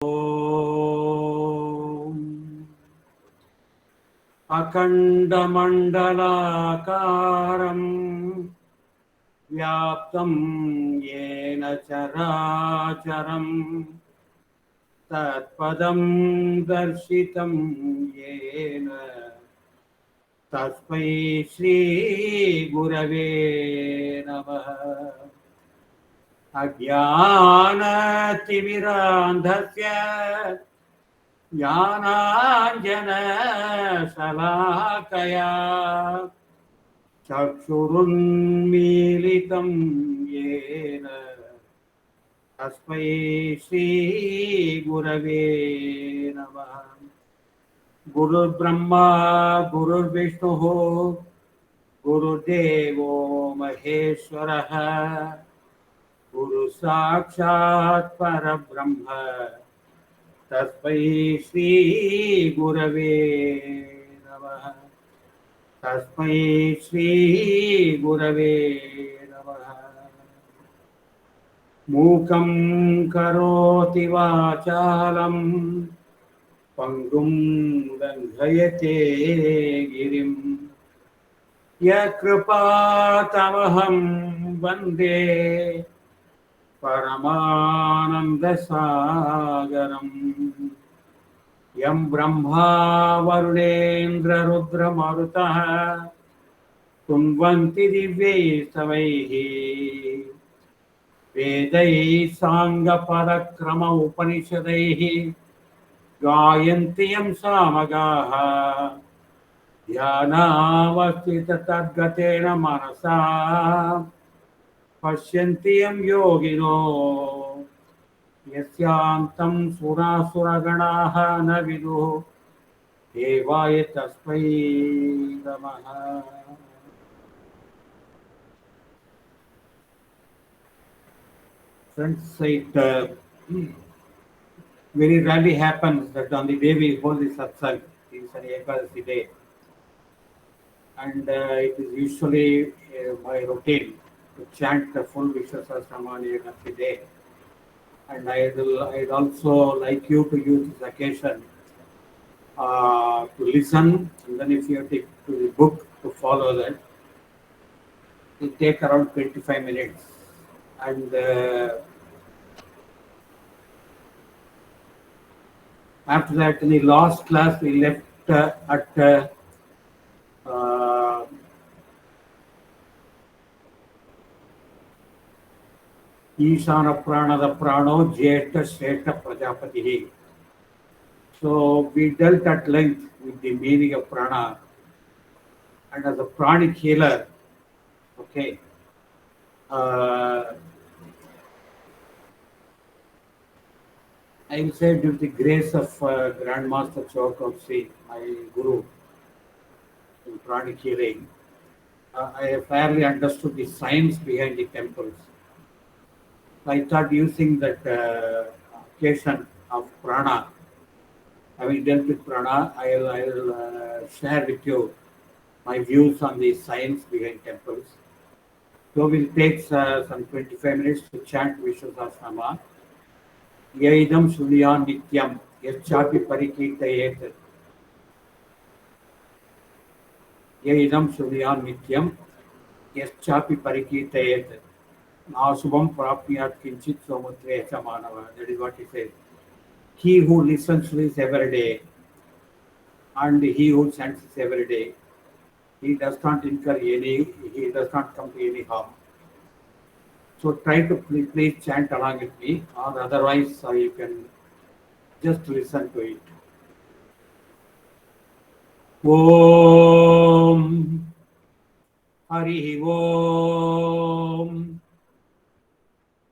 ॐ अखण्डमण्डलाकारं व्याप्तं येन चराचरं तत्पदं दर्शितं येन तस्मै श्रीगुरवे नमः। अज्ञानतिमिरान्धस्य ज्ञानाञ्जनशलाकया चक्षुरुन्मीलितं येन तस्मै श्रीगुरवे नमः। गुरुर्ब्रह्मा गुरुर्विष्णुः गुरुदेवो महेश्वरः गुरुसाक्षात् परब्रह्म तस्मै श्रीगुरवे नमः। तस्मै श्रीगुरवे नमः। मूकं करोति वाचालं पङ्गुं लङ्घयते गिरिं यत्कृपातमहं वन्दे परमानन्दसागरम्। यं ब्रह्मा वरुणेन्द्ररुद्रमरुतः तुन्वन्ति दिव्यैस्तवैः वेदैः साङ्गपदक्रम उपनिषदैः गायन्ति यं सामगाः ध्यानावस्थिततद्गतेन मनसा पश्यन्ति यं योगिनो यस्यान्तं सुरासुरगणाः न विदुः देवाय तस्मै नमः। Friends, it very rarely happens that on the day we hold the satsang, it is an Ekadasi day, and it is usually my routine to chant the full Vishnu Sahasranam on Ekadasi day. And I'd also like you to use this occasion to listen, and then if you take to the book to follow that, it will take around 25 minutes. And after that, in the last class, we left at Ishana Pranada Prano Jeta Sheta Prajapati. So we dealt at length with the meaning of prana, and as a pranic healer, okay, I will say due to the grace of Grandmaster Chokamsi, my guru in pranic healing, I have fairly understood the science behind the temples. I thought using that occasion of prana, having dealt with prana, I will share with you my views on the science behind temples. So we'll take some 25 minutes to chant Vishnu Sahasranama. Yaidam Sunyan Nityam Yachapi Parikitayet. Yaidam Sunyan Nityam Yachapi Parikitayet. Nasubam Prapyat Kinchit Somutre Samanava. That is what he says. He who listens to this every day and he who chants this every day, he does not incur he does not come to any harm. So try to please chant along with me, or otherwise you can just listen to it. Om Hari Om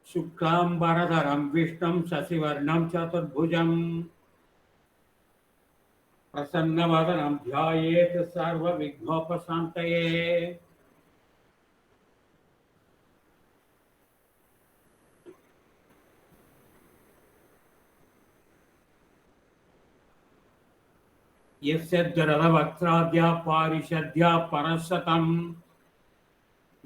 Shuklam Bharadharam Vishnam Sasivarnam Chaturbhujam Prasannavadanam Dhyayet Sarva Vignopasantaye. यस्यद्रवक्त्राद्या पारिषद्या परशतं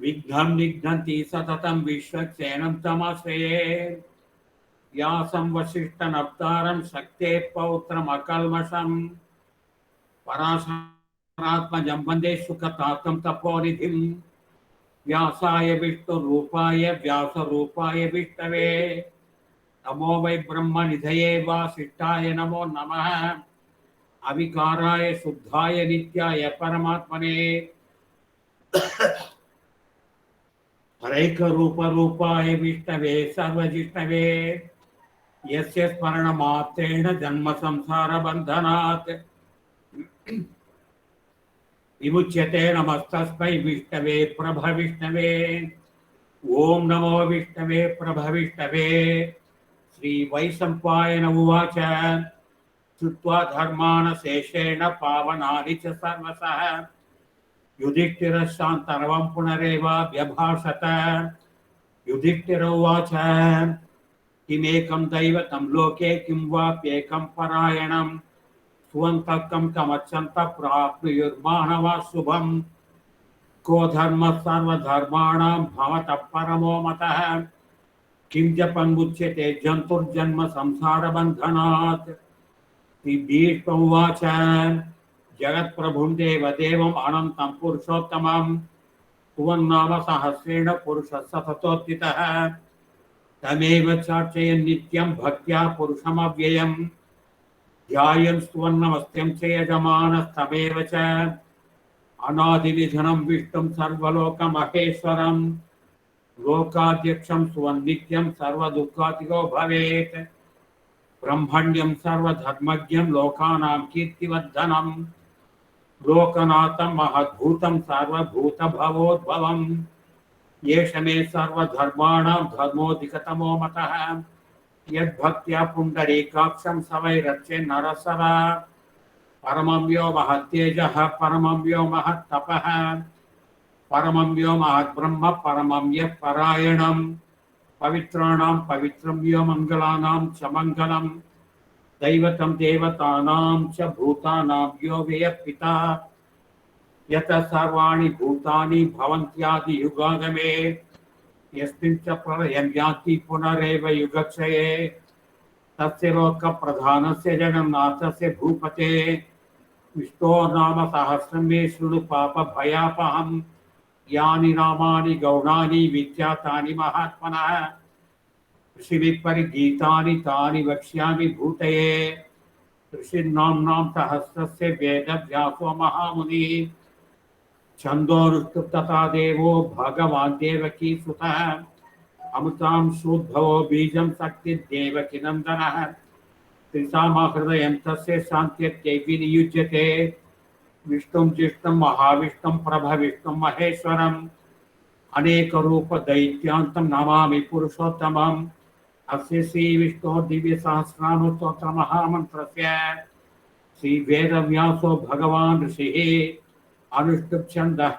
विघ्नं निघ्नन्ति सततं विश्वक्सेनं तमाश्रये व्यासं वसिष्ठनप्तारं शक्तेः पौत्रम् अकल्मषम् पराशरात्मजं वन्दे सुखतातं तपोनिधिम् व्यासाय विष्णुरूपाय व्यासरूपाय विष्णवे नमो वै ब्रह्मनिधये वासिष्ठाय नमो नमः अविकाराय शुद्धाय नित्याय परमात्मने हरैकरूपरूपाय विष्णवे सर्वजिष्णवे यस्य स्मरणमात्रेण जन्म संसारबन्धनात् विमुच्यते नमस्तस्मै विष्णवे प्रभविष्णवे ओम नमो विष्णवे प्रभविष्णवे श्रीवैशम्पायन उवाच श्रुत्वा धर्मान् शेषेण पावनानि च सर्वशः युधिष्ठिरः शान्तरवं पुनरेवाभ्यभाषत युधिष्ठिर उवाच किमेकं दैवतं लोके किं वाप्येकं परायणं स्वन्तकं कमच्छन्तः प्राप्नुयुर्मानवः शुभम् को धर्मः सर्वधर्माणां भवतः परमो मतः किं जपन्मुच्यते जन्तुर्जन्म संसारबन्धनात् भीष्म उवाच जगत्प्रभुं देवदेवम् अनन्तं पुरुषोत्तमं भुवन्नाम सहस्रेण पुरुषः सततोत्थितः तमेव चार्चयन् नित्यं भक्त्या पुरुषमव्ययम् ध्यायन् स्तुवन्नमस्त्यं च यजमानस्तमेव च अनादिनिधनं विष्णुं सर्वलोकमहेश्वरं लोकाध्यक्षं सुवन्नित्यं सर्वदुःखातिको भवेत् ब्रह्मण्यं सर्वधर्मज्ञं लोकानां कीर्तिवर्धनं लोकनाथं महद्भूतं सर्वभूतभवोद्भवम् एष मे सर्वधर्माणां धर्मोऽधिकतमो मतः यद्भक्त्या पुण्डरीकाक्षं स वै रक्षे नरसरा परमं यो महत्तेजः परमं यो महत्तपः परमं यो महद्ब्रह्म परमं यः परायणं पवित्राणां पवित्रं यो मङ्गलानां च मङ्गलं दैवतं देवतानां च भूतानां यो व्ययः पिता यतः सर्वाणि भूतानि भवन्त्यादियुगागमे यस्मिन् च प्रलयं याति पुनरेव युगक्षये तस्य लोकप्रधानस्य जगन्नाथस्य भूपते विष्णोर्नाम सहस्रं मे शृणु पापभयापहम् यानि नामानि गौणानि विख्यातानि महात्मनः ऋषिभिः परिगीतानि तानि वक्ष्यामि भूतये ऋषिर्नाम्नां सहस्रस्य वेदव्यासो महामुनिः छन्दोनुष्टुप् तथा देवो भगवान् देवकी सुतः अमृतां शूद्भवो बीजं शक्तिर्देवकी नन्दनः त्रिसामाहृदयं तस्य शान्त्यत्यै विनियुज्यते विष्णुं जिष्णुं महाविष्णुं प्रभविष्णुं महेश्वरम् अनेकरूपदैत्यान्तं नमामि पुरुषोत्तमम् अस्य श्रीविष्णोः दिव्यसहस्रनामस्तोत्रमहामन्त्रस्य श्रीवेदव्यासो भगवान् ऋषिः अनुष्टुप् छन्दः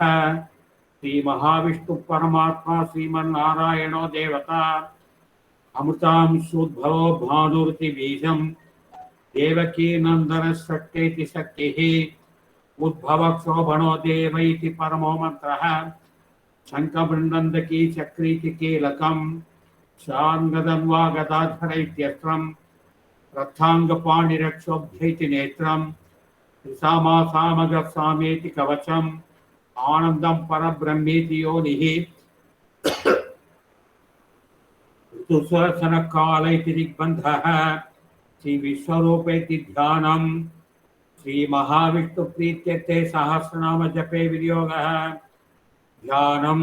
श्रीमहाविष्णु परमात्मा श्रीमन्नारायणो देवता अमृतां शूद्भवो भानुरुतिबीजं देवकी नन्दनशक्तेति शक्तिः उद्भवक्षोभणो देव इति परमो मन्त्रः शङ्खवृन्दकी चक्रीति कीलकं शार्ङ्गदं गदाधर इत्यस्त्रं रथाङ्गपाणिरक्षोभ्यैति नेत्रं त्रिसामासामगसामेति कवचम् आनन्दं परब्रह्मेति योनिः ऋतुसुरसनकाल इति दिग्बन्धः श्रीविश्वरूपेति ध्यानं श्रीमहाविष्णुप्रीत्यर्थे सहस्रनाम जपे विनियोगः ध्यानं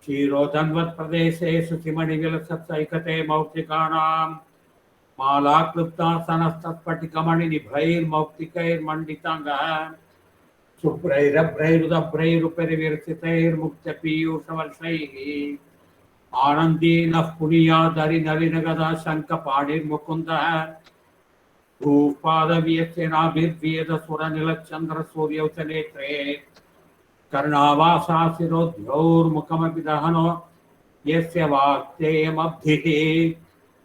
क्षीरोदन्वत्प्रदेशे शुचिमणिविलसत्सैकते मौक्तिकानां मालाक्लुप्तासनस्तत्स्फटिकमणिनिभैर्मौक्तिकैर्मण्डिताङ्गः शुभ्रैरभ्रैरुदभ्रैरुपरिविरचितैर्मुक्त्यपीयूषवर्षैः आनन्दीनः पुनीयादरिनलिनगदा शङ्खपाणिर्मुकुन्दः भूपादव्यस्य नाभिर्वेदसुरनिलचन्द्रसूर्यौ च नेत्रे कर्णावासाशिरोद्यौर्मुखमपि दहनो यस्य वाक्तेयमब्धिः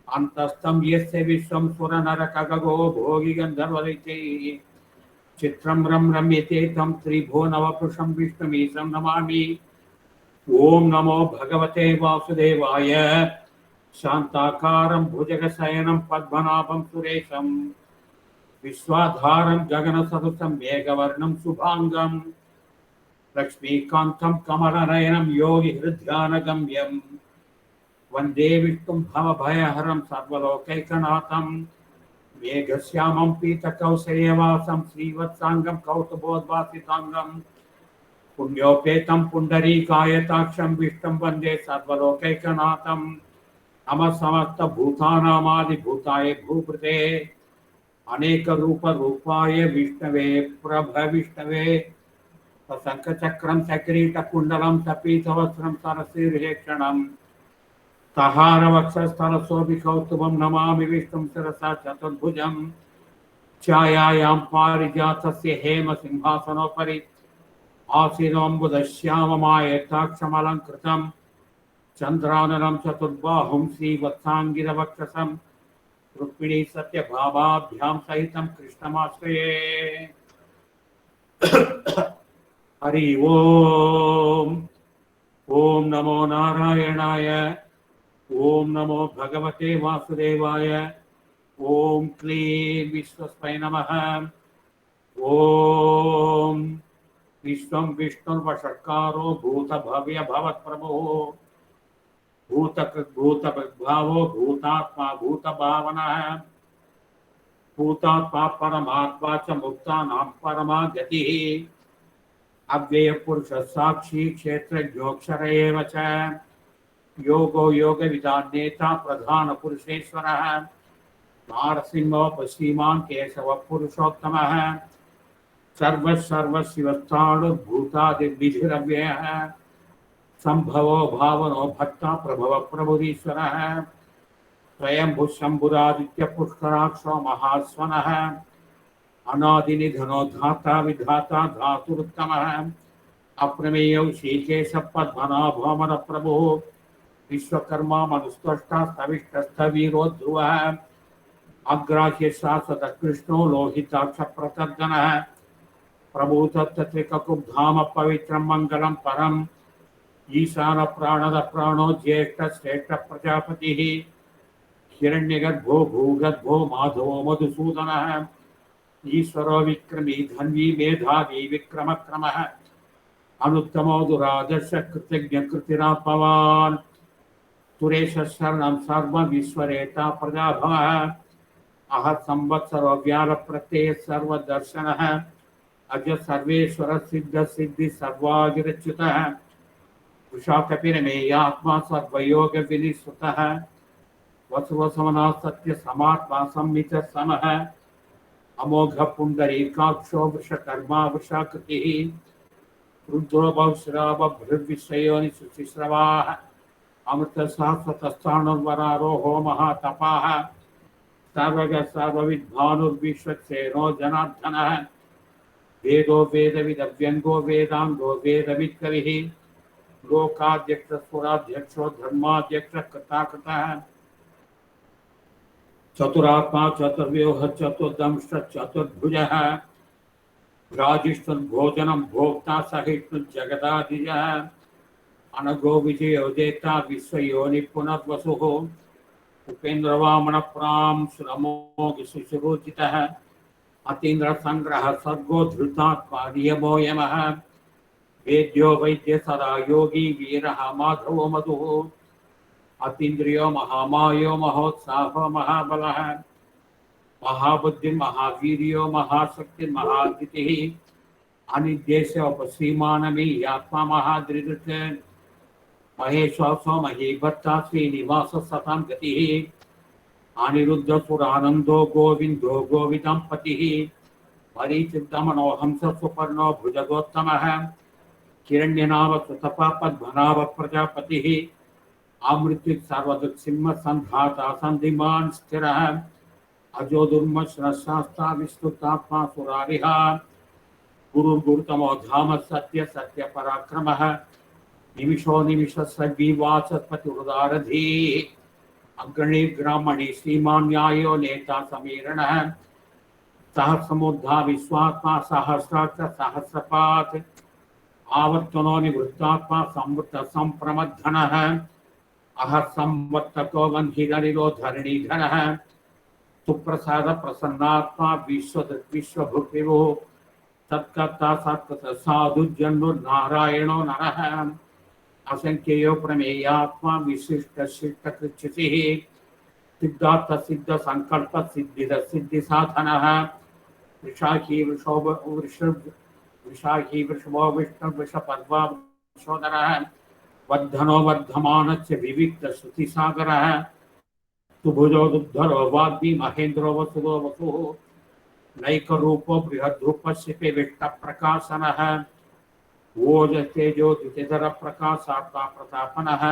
अन्तस्थं यस्य विश्वं सुरनरकगगो भोगि गन्धर्वदैत्यैः चित्रं रम्यते तं त्रिभुवनवपुषं विष्णुमीशं नमामि। ओम नमो भगवते वासुदेवाय शांताकारं भुजगशयनं पद्मनाभं सुरेशं विश्वाधारं गगनसदृशं मेघवर्णं शुभांगं लक्ष्मीकान्तं कमलनयनं योगिहृद्यानगम्यं वन्दे विष्णुं भवभयहरं सर्वलोकैकनाथं मेघश्यामं पीतकौशेयवासं श्रीवत्सांगं कौतुभोद्भासितांगं पुण्योपेतं पुण्डरीकायताक्षं विष्णुं वन्दे सर्वलोकैकनाथं नमः समस्तभूतानामादिभूताय भूभृते अनेकरूपरूपाय विष्णवे प्रभविष्णवे शङ्खचक्रं सकिरीटकुण्डलं सपीतवस्त्रं सरसीर्हेक्षणं सहारवक्षस्थलशोभिकौस्तुभं नमामि विष्णुं शिरसा चतुर्भुजं छायायां पारिजातस्य हेमसिंहासनोपरि आसीनोऽम्बुदश्याममायताक्षमलङ्कृतं चन्द्राननं चतुर्बाहुं श्रीवत्साङ्गिरवक्षसं रुक्मिणी सत्यभामाभ्यां सहितं कृष्णमाश्रये। हरि ओम। ओम नमो नारायणाय। ओम नमो भगवते वासुदेवाय। ओम क्लीं विश्वस्मै नमः। ओम विश्वं विष्णुर्वषट्कारो भूतभव्य भवत्प्रभुः भूतभावो भूतात्मा भूतभावनः भूतात्मा परमात्मा च मुक्तानां परमा गतिः अव्ययपुरुष साक्षी क्षेत्रज्ञोऽक्षर एव च योगो योगविदान्नेता प्रधानपुरुषेश्वरः नारसिंहो पश्चिमान् केशवः पुरुषोत्तमः सर्वशिवस्थाणुर्भूतादिर्विधिरव्ययः संभवो भावनो भक्ता प्रभव प्रभुरीश्वरः स्वयंभुः शम्भुरादित्य पुष्कराक्षो महास्वनः अनादिनिधनो धाता विधाता धातुरुत्तमः अप्रमेयो ऋषिकेश पद्मनाभोमन प्रभुः विश्वकर्मा मनुस्त्वष्टा स्तविष्टस्थवीरो ध्रुवः अग्राह्य शाश्वत कृष्णो लोहिताक्ष प्रतर्दनः प्रभूतत्त्वत्रिककुब्धाम पवित्रं मङ्गलं परम् ईशान प्राणद प्राणो ज्येष्ठ श्रेष्ठ प्रजापतिः हिरण्यगर्भो भूगर्भो माधवो मधुसूदनः ईश्वरो विक्रमी धन्वी मेधावी विक्रमक्रमः अनुत्तमो दुरादर्श कृतज्ञ कृतिरात्मवान् तुरेश शरणं सर्वमीश्वरेता प्रजाभवः अह संवत्सरो व्याल प्रत्यय सर्वदर्शनः अज सर्वेश्वर सिद्ध सिद्धि सर्वागिरच्युतः वृषाकपिरमेयात्मा सर्वयोग विनिश्रुतः वसुवसमना सत्य समात्मा संमित समः अमोघ पुंडरीकाक्षो वृषकर्मा वृषाकृतिः रुद्रो बहुश्राव भृद्विषयोनि शुचिश्रवाः अमृत शाश्वतस्थाणुर्वरारोहो महातपाः सर्वग सर्वविद्भानुर्विश्वक्सेनो जनार्दनः वेदो वेदविदव्यङ्गो वेदाङ्गो वेदवित्कविः लोकाध्यक्ष सुराध्यक्षो धर्माध्यक्ष कृताकृतः चतुरात्मा चतुर्व्यूह चतुर्दंश चतुर्भुजः राजिष्ठुर्भोजनं भोक्ता सहिष्णुर्जगदाधिजः अनघो विजयो देता विश्वयोनि पुनर्वसुः उपेन्द्रवामन प्रां श्रमो सुश्रुचितः अतीन्द्र संग्रह सर्गो धृतात्मा नियमो यमः वेद्यो वैद्य सदा योगी वीरः माधवो मधुः अतीन्द्रियो महामायो महोत्साहो महाबलः महाबुद्धि महावीर्यो महाशक्ति महादितिः अनिद्येशोपश्रीमानमी आत्मा महादृदृक् महेश्वासो महीभट्टा श्रीनिवास सतां गतिः अनिरुद्ध सुरानंदो गोविंदो गोविदं पतिः परिचितमनो हंस सुपर्णो भुजगोत्तमः किरण्यनाभ सुतपा पद्मनाभ प्रजापतिः आमृत्युः सर्वदुःसिंह संधाता संधिमान् स्थिरः अजो दुर्मश्रशास्ता विस्तुतात्मा सुरारिहा गुरुर्गुरुतमो धाम सत्य सत्य पराक्रमः निमिषो निमिष सद्विवाचस्पतिरुदारधीः अग्रणी ब्राह्मणी श्रीमान् न्यायो नेता समीरणः सहस्रमुद्धा विश्वात्मा सहस्राक्ष सहस्रपात् आवर्तनो निवृत्तात्मा संवृत्त संप्रमद्धनः अहसंवर्तको वन्हिरनिरो धरणीधरः सुप्रसाद प्रसन्नात्मा विश्वभुक्तिभुः तत्कर्ता सत्कृत साधु जन्मुर्नारायणो नरः असंख्ययो प्रमेयात्मा विशिष्ट शिष्ट कृच्छितिः सिद्धार्थ सिद्ध संकल्प सिद्धि साधनः वृषाही वृषभो विष्णु वृषपर्वा वृषोदरः वर्धनो वर्धमानस्य विविक्त श्रुति सागरः सुभुजो दुद्धरो वाग्मी महेन्द्रो वसुदो वसुः नैक रूपो बृहद्रूपस्य विष्ट प्रकाशनः ओज तेजो द्युतिधर प्रकाशात्मा प्रतापनः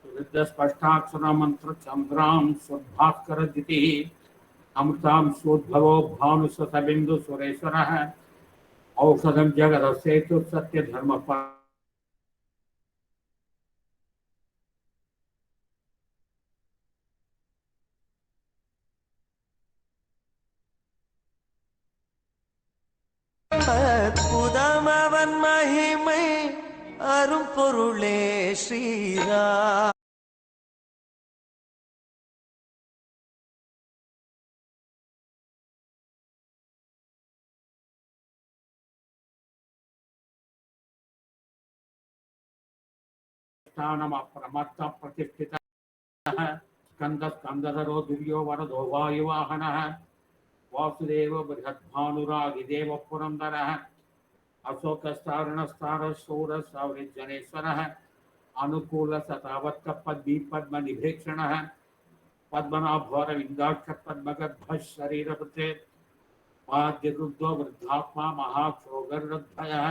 रुद्र स्पष्टाक्षर मंत्र चंद्रां सुभास्कर द्युतिः अमृतां सोद्भवो भानुसतबिंदु सुरेश्वरः औषधं जगदसेतु सत्य धर्म அற்புதமவன் மகிமை அரும்பொருளே ஸ்ரீரா प्रमत्त प्रतिष्ठितः स्कंदधरो दुर्यो वरदो वायुवाहनः वासुदेव बृहद्भानुरागिदेव पुरंदरः अशोकस्तारणस्तारशूरसौरिजनेश्वरः अनुकूल सतावत्त पद्मी पद्मनिभेक्षणः पद्मनाभोरविन्दाक्ष पद्मगर्भः शरीरभृते पाद्यरुद्धो वृद्धात्मा महाक्षोगर्भयः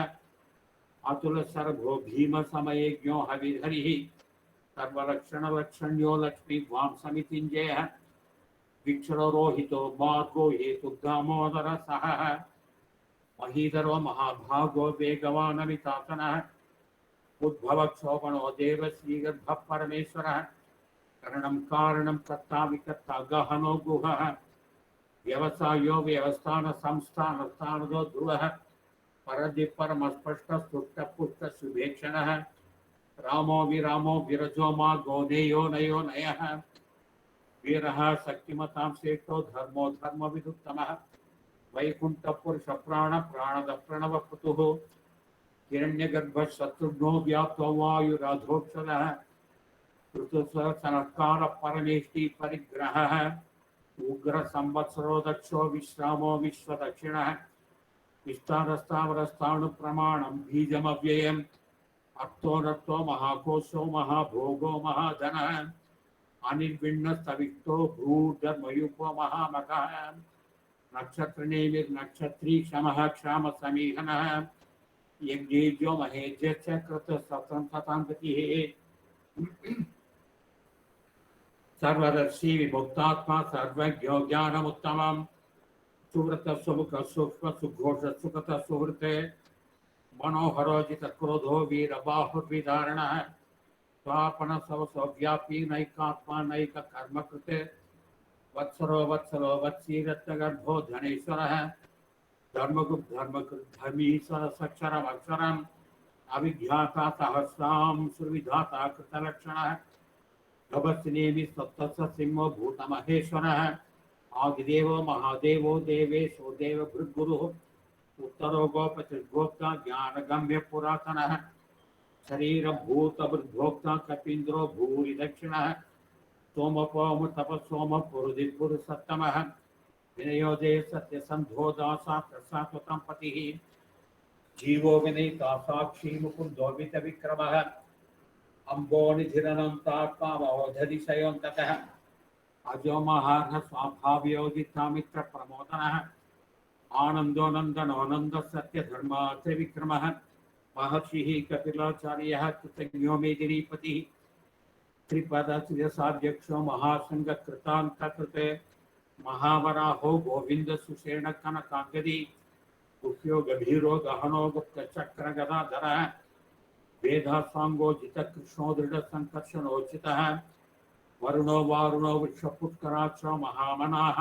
अतुल सर्वो भीम समयज्ञो हविहरिः सर्वलक्षणलक्षण्यो लक्ष्मी वां समितिञ्जयः वीक्षणो रोहितो मार्गो हेतु दामोदर सह महीधरो महाभागो वेगवानमितासनः उद्भव क्षोभणो देव श्रीगर्भ परमेश्वरः करणं कारणं कर्ता विकर्ता गहनो गुहः व्यवसायो व्यवस्थान संस्थान स्थानो ध्रुवः परदि परमस्पष्ट स्तुष्ट पुष्ट शुभेक्षणः रामो विरामो विरजो मा गोनेयो नयो नयः वीरः शक्तिमतां श्रेष्ठो धर्मो धर्मविदुत्तमः वैकुंठ पुरुष प्राण प्राणद प्रणव पुतुः हिरण्यगर्भ शत्रुघ्नो व्याप्तो वायुराधोक्षरः ऋतुसनत्कार परमेष्टि परिग्रहः उग्र संवत्सरो दक्षो विश्रामो विश्वदक्षिणः विस्तारस्तावरस्ताणु प्रमाणं बीजमव्ययम् अर्थो रत्तो महाकोशो महाभोगो महाधनः अनिर्विण्णस्तविष्टो भूर्धर्मयुपो महामखः नक्षत्रनेमिर्नक्षत्री क्षमः क्षाम समीहनः यज्ञेज्यो महेज्यश्च कृतसतन्तिः सर्वदर्शी विमुक्तात्मा सर्वज्ञो ज्ञानमुत्तमम् सुव्रत सुमुख सूक्ष्म सुघोष सुखत सुहृते मनोहरो जित क्रोधो वीरबाहुर्विधारणः स्वापन सवसव्यापी नैकात्मा नैक कर्म कृते वत्सरो वत्सलो वत्सी रत्नगर्भो धनेश्वरः धर्मगुप्त धर्मकृत धर्मीश्वर सक्षरम अक्षरम अविध्याता सहस्राम सुविधाता कृतलक्षणः गभस्नेमि सप्तस सिंहो भूतमहेश्वरः आदिदेवो महादेवो देवेशो देव भृद्गुरुः उत्तरो गोपतिर्गोप्ता ज्ञानगम्य पुरातनः शरीर भूत भृद्भोक्ता कपीन्द्रो भूरि दक्षिणः सोमपोम तपसोम पुरुधि पुरुषोत्तमः विनयोदे सत्यसन्धो दासा प्रसात्वतं पतिः जीवो विनयिता साक्षी मुकुन्दो विक्रमः अम्बो निधिरनन्तात्मावधरिशयोऽन्ततः अजो महार्ह स्वाभाव्योदिता प्रमोदनः आनंदो नंदनो नंद सत्य धर्म त्रिविक्रमः महर्षिः कपिलाचार्यः कृतज्ञो मेदिनीपतिः त्रिपदसाध्यक्षो महासंघकृतान्तकृते महावराहो गोविंद सुषेण कनकांगदी गुह्यो गभीरो गहनो गुप्त चक्र गदाधरः वेदासांगो जित कृष्णो दृढ़ संकर्षणोचितः वरुणो वारुणो वृक्षपुष्कराक्ष महामनाः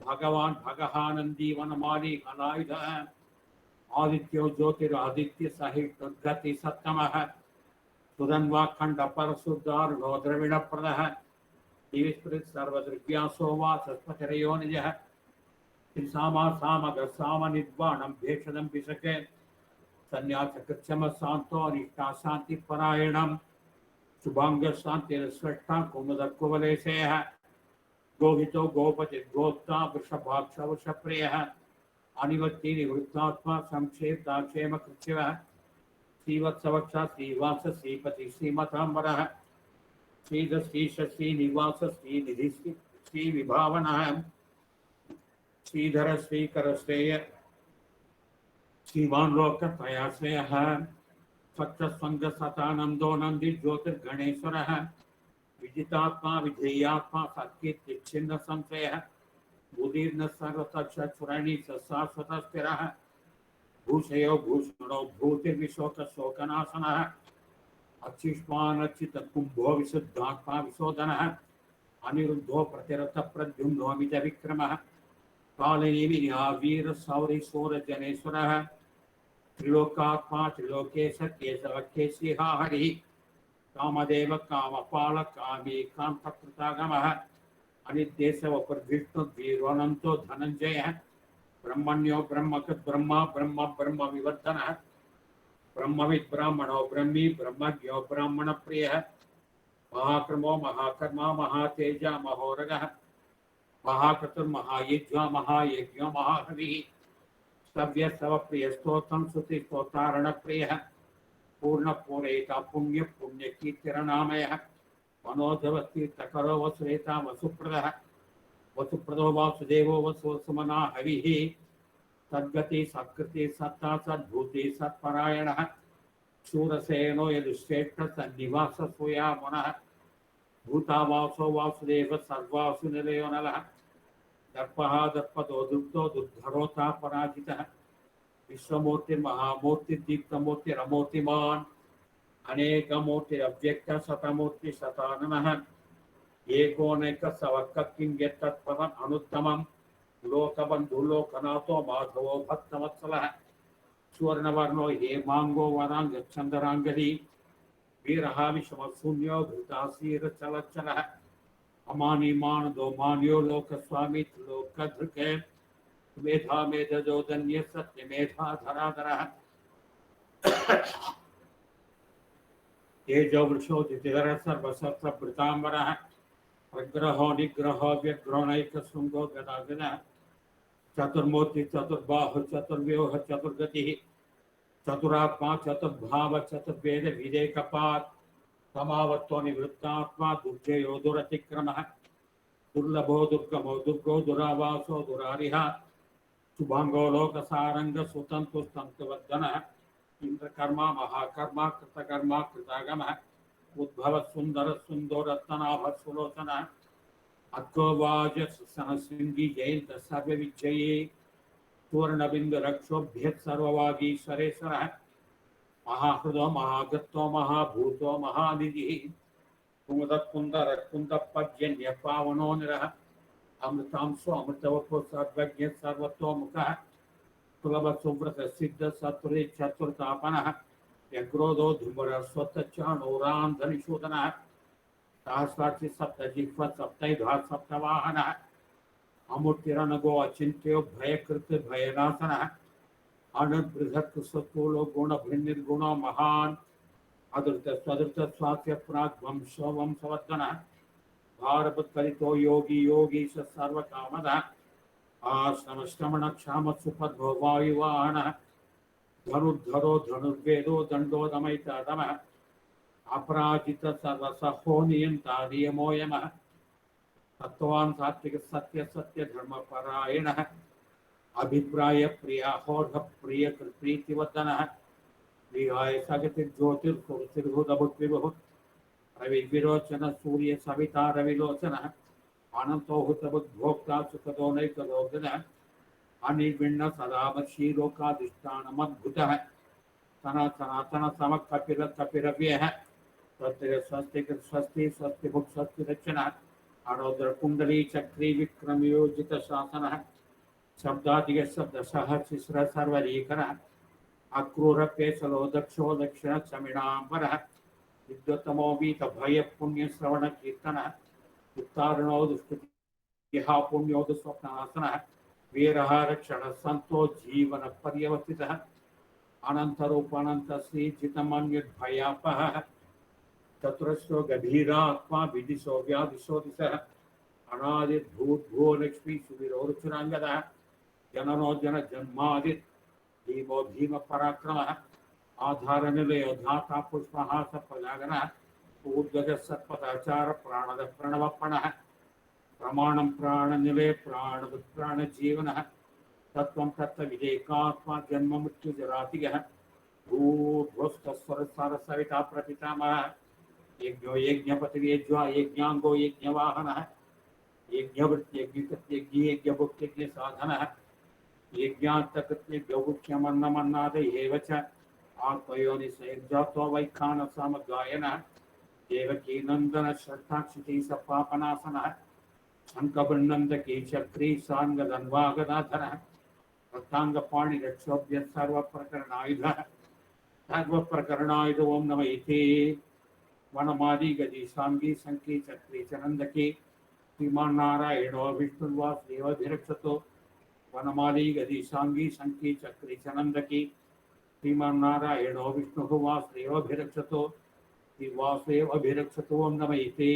भगवान भगहानंदी वनमाली हलायुध आदित्यो ज्योतिरादित्य सहित गति सप्तमः सुधन्वाखंड परशुद्धार नो द्रविण प्रदः दिविस्पृत सर्वद्रव्यासो वा सस्पतिरयो निजः सामा सामग साम निर्वाणं भेषजं विशके संन्यासकृच्छम शांतो निष्ठा शांति परायणं शुभांग शांति स्रष्टा कुमुद कुवलेशयः गोहितो गोपति गोप्ता वृषभाक्ष वृषप्रियः अनिवत्ति निवृत्तात्मा संक्षेप्ता क्षेम कृच्छिवः श्रीवत्सवक्षा श्रीवास श्रीपति श्रीमतांबरः श्रीध श्रीश श्रीनिवास श्रीनिधि श्रीविभावनः श्रीधर श्रीकर श्रेय श्रीमान लोकत्रयाश्रयः सत्संग सतानंदो नंदी ज्योतिर्गणेश्वरः विजितात्मा विधेयात्मा सत्कीर्तिच्छिन्न संशयः बुधिर्न सर्वतक्षुरणि शाश्वत स्थिरः भूषयो भूषणो भूतिर्विशोक शोकनाशनः अच्युष्मानच्युत कुंभो विशुद्धात्मा विशोधनः अनिरुद्धो प्रतिरथ प्रद्युम्नो अमित विक्रमः कालनेमिनिया वीर सौरि शूर जनेश्वरः त्रिलोकात्मा त्रिलोकेश केशव केशिहा हरिः कामदेव कामपाल कामी कांतकृतागमः अनिदेशव प्रविष्णु वीरोऽनन्तो धनञ्जयः ब्रह्मण्यो ब्रह्मकृत् ब्रह्मा ब्रह्म ब्रह्म विवर्धनः ब्रह्मविद् ब्राह्मणो ब्रह्मी ब्रह्मज्ञो ब्राह्मण प्रियः महाक्रमो महाकर्मा महातेजा महोरगः महाकृतुर्महायुज्वा महायज्ञो महाहविः स्तव्य स्तव प्रिय स्तोत्रं श्रुति स्तोतारण प्रियः पूर्ण पूरयिता पुण्य पुण्य कीर्तिरनामयः मनोजवतीर्थकरो वसुरेता वसुप्रदः वसुप्रदो वासुदेवो वसुसुमना हविः सद्गति सत्कृति सत्ता सद्भूति सत्परायणः शूरसेनो यदुश्रेष्ठ सन्निवास सूया मनः भूतावासो वासुदेव सर्वासु निलयो नलः दर्पः दर्पदो दुग्धो दुर्धरोता पराजितः विश्वमूर्तिर्महामूर्तिर्दीप्तमूर्तिरमूर्तिमान् अनेकमूर्तिरव्यक्त शतमूर्ति शताननः एकोनैक सवक्क किं यत्तत्पदम् अनुत्तमम् लोकबन्धु लोकनाथो माधवो भक्तवत्सलः सुवर्णवर्णो हेमांगो वरांगचंद्रांगदी वीरः विषमशून्यो घृतासीरचलच्चलः अमानिमान दो मान्यो लोकस्वामी लोकधृके मेधा मेधजोदन्य सत्य मेधा धराधरः तेजो वृषो दितिधर सर्वशस्त्र भृतांबरः प्रग्रहो निग्रहो व्यग्रोणैक शृंगो गदागदः चतुर्मूर्ति चतुर्बाहु चतुर्व्यूह चतुर्गतिः चतुरात्मा चतुर्भाव चतुर्वेद विवेकपात् समावत्तो निवृत्तात्मा दुर्जयो दुरतिक्रमः दुर्लभो दुर्गमो दुर्गो दुरावासो दुरारिः शुभांगो लोकसारंग सुतंतु स्तंतुवर्धनः इंद्रकर्मा महाकर्मा कृतकर्मा कृतागमः उद्भव सुंदर सुंदरत्नाभ सुलोचनः अद्गोवाज सहस्रिंगी जयंत सर्वविजये पूर्णबिंद रक्षोभ्यत सर्ववागीश्वरेश्वरः महाहृदो महागत्तो महाभूतो महानिधिः कुमुदकुंदर कुंदपद्यन्य पावनो निरः अमृतांशो अमृतवपो सर्वज्ञ सर्वतोमुखः सुलभ सुव्रत सिद्ध सत्वरे चतुर्तापनः व्यग्रोधो धूमर स्वतचाणोरान्धनिशोधनः सहस्राक्षि सप्तजिह्व सप्तैधा सप्तवाहनः अमूर्तिरनगो अचिन्त्यो भयकृत भयनाशनः अनद्बृहत् सत्तूलो गुण भिन्निर्गुणो महान् अदृत स्वदृत स्वास्य प्राग् वंशो वंशवर्धनः भारवत्कलितो योगी योगीश सर्वकामदः आश्रमश्रमण क्षाम सुपद्भो वायुवाहनः धनुर्धरो धनुर्वेदो दंडो दमयितादमः अपराजित सर्वसहो नियंता नियमो यमः सत्वान् सात्विक सत्य सत्य धर्म परायणः अभिप्राय प्रियाहोर्ध प्रिय प्रीतिवर्धनः विहाय सगति ज्योतिर्भुत रविविरोचन सूर्य सविता रविलोचनः अनंतो हुतबुद्भोक्ता सुखदोनैकलोकनः अनिर्विण्ण सदामशीलोकाधिष्ठानमद्भुतः सनातन समः कपिल कपिरव्यः स्वस्ति स्वस्ति स्वस्ति भुक् स्वस्ति दक्षिणः अनोदर कुंडली चक्री विक्रम योजित शासनः शब्दादिग शब्द सहस्र सर्वरीकरः अक्रूर पेशलो दक्षो दक्षिण क्षमिणांबरः विद्वत्तमो वीतभय पुण्यश्रवण कीर्तनः उत्तारणो दुष्कृतिः पुण्यो दुःस्वप्नासनः वीरः रक्षणः सन्तो जीवन पर्यवसितः अनन्तरूपानन्त श्रीजितमन्युद्भयापहः तत्रस्थो गभीरात्मा विदिशो व्यादिशो दिशः अनादिर्भूद्भुवो लक्ष्मी सुविरोरुचुराङ्गदः जननो जन जन्मादित् भीमो भीम पराक्रमः आधारनिलयो धाता पुष्पहास प्रजागनः ऊर्ध्वज सत्पदाचार प्राणद प्रणवपणः प्रमाणं प्राणनिलय प्राणवत् प्राणजीवनः तत्त्वं तत्त्वविदेकात्मा जन्म मृत्युजरातिगः भूर्भुवस्सुरसरसविता प्रपितामहः यज्ञो यज्ञपतिर्यज्वा यज्ञाङ्गो यज्ञवाहनः यज्ञवृत्त्यज्ञयज्ञभुक्त्यज्ञसाधनः यज्ञात्तकृत्यज्ञमुख्यमन्नमन्नाद एव च आत्मयोनिसैर्जातो वैखानसामगायनः देवकीनन्दन श्रद्धाक्षिती सपापनासनः शङ्खवृन्नन्दकी चक्री साङ्गदन्वागदाधरः रक्ताङ्गपाणिरक्षोभ्यः सर्वप्रकरणायुधः सर्वप्रकरणायुध ओं नमः इति वनमादि गदी साङ्गी शङ्की चक्री चनन्दकी श्रीमान् नारायणो विष्णुर्वासुदेवभिरक्षतो वनमाली गदी साङ्गी शङ्की चक्री चनन्दकी श्रीमान् नारायणो विष्णुः वासुदेवभिरक्षतो श्रीवासुदेवभिरक्षतो ओं नमः इति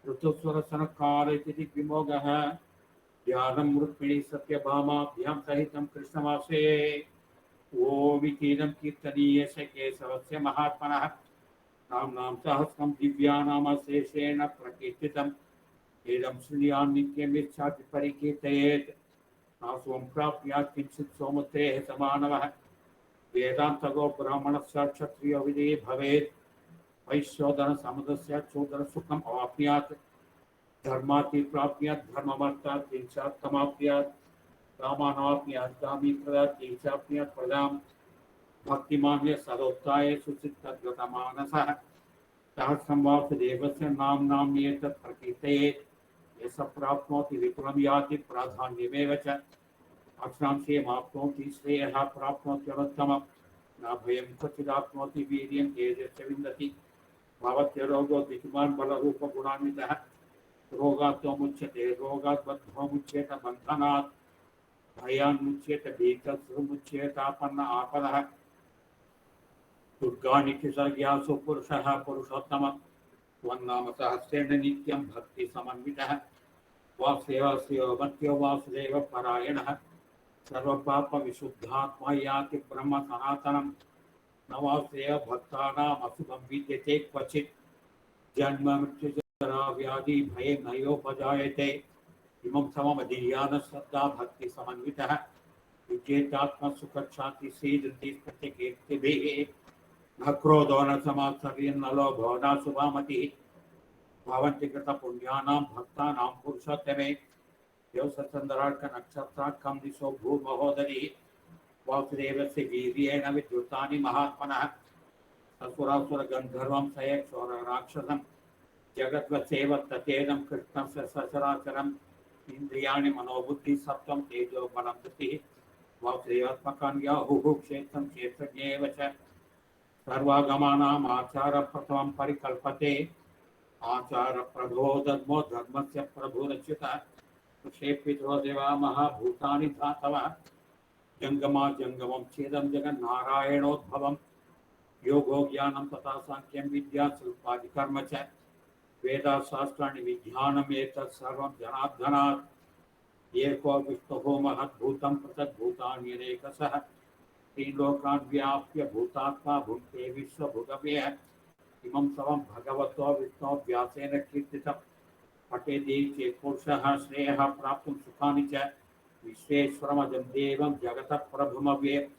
ऋतुस्वरसनकाल इति विमोगः ध्यानं रुक्मिणी सत्यभामाभ्यां सहितं कृष्णवासे ओमितीनं कीर्तनीय स केशवस्य महात्मनः नाम्नां सहस्रं दिव्यानामशेषेण प्रकीर्तितम् इदं शृणुयान् नित्यमिच्छापि परिकीर्तयेत् नासों प्राप्यात् किञ्चित् सोमतेः समानवः वेदान्तगो ब्राह्मणस्य क्षत्रियो विधिः भवेत् वैश्योदनसमुदस्य चोदनसुखम् अवाप्नुयात् धर्माति प्राप्नुयात् धर्ममर्थात् किञ्चात् समाप्नुयात् कामानवाप्नुयात् कामी प्रदात् किञ्चाप्नुयात् प्रदां भक्तिमान्य सदोत्थाय सुचित्तद्गतमानसः सहस्रं वासुदेवस्य नाम्नाम्येतत् प्रकीर्तयेत् यः प्राप्नोति विपुलं याति प्राधान्यमेव च अक्षांशेमाप्नोति श्रेयः प्राप्नोत्यनुत्तमं न भयं क्वचिदाप्नोति वीर्यं तेजश्च विन्दति भवत्यरोगो दिक्मान् बलरूपगुणान्वितः रोगात्वमुच्यते रोगात् बद्धोमुच्येत बन्धनात् भयान्मुच्येत भीतसुमुच्येतापन्न आपदः दुर्गानित्यसर्ग्यासु पुरुषः पुरुषोत्तमः त्वन्नाम सहस्रेण नित्यं भक्तिसमन्वितः वासुदेवस्य मत्यो वासुदेव परायणः सर्वपापविशुद्धात्मा याति ब्रह्म सनातनं न वासुदेव भक्तानाम् अशुभं विद्यते क्वचित् जन्म मृत्युजरा व्याधि भये नयोपजायते इमं सममधीयान श्रद्धा भक्तिसमन्वितः विजेतात्मसुखशान्तिश्रीदृष्टिप्रत्यकीर्तिभिः न क्रोधो न समात्सर्यं न लोभो न शुभामतिः भवन्ति कृतपुण्यानां भक्तानां पुरुषोत्तमे देवसचन्द्रार्कनक्षत्रार्कं दिशो भूर्महोदरिः वासुदेवस्य वीर्येण विद्युतानि महात्मनः असुरासुरगन्धर्वं सयक्षोरराक्षसं जगद्वसेव ततेदं कृष्णस्य सचराचरम् इन्द्रियाणि मनोबुद्धिसत्त्वं तेजो बलं धृतिः वासुदेवात्मकान् याहुः क्षेत्रं क्षेत्रज्ञेव च सर्वागमानाम् आचारप्रथमं परिकल्पते आचारप्रभो धर्मो धर्मस्य प्रभुरच्युतः क्षेपितो देवा महाभूतानि धातवः जङ्गमा जङ्गमं छेदं जगन्नारायणोद्भवं योगो ज्ञानं तथा साङ्ख्यं विद्या शिल्पादिकर्म च वेदाशास्त्राणि विज्ञानम् एतत् सर्वं जनार्दनात् एको विष्णुः महद्भूतं पृथग्भूतान्यनेकशः त्रिलोकान् व्याप्य भूतात्मा भुङ्क्ते विश्वभुगव्यः इमं सर्वं भगवतो विष्णो व्यासेन कीर्तितं पठेति चेत् पुरुषः श्रेयः प्राप्तुं सुखानि च विश्वेश्वरमजं देवं जगतः प्रभुमव्ययम्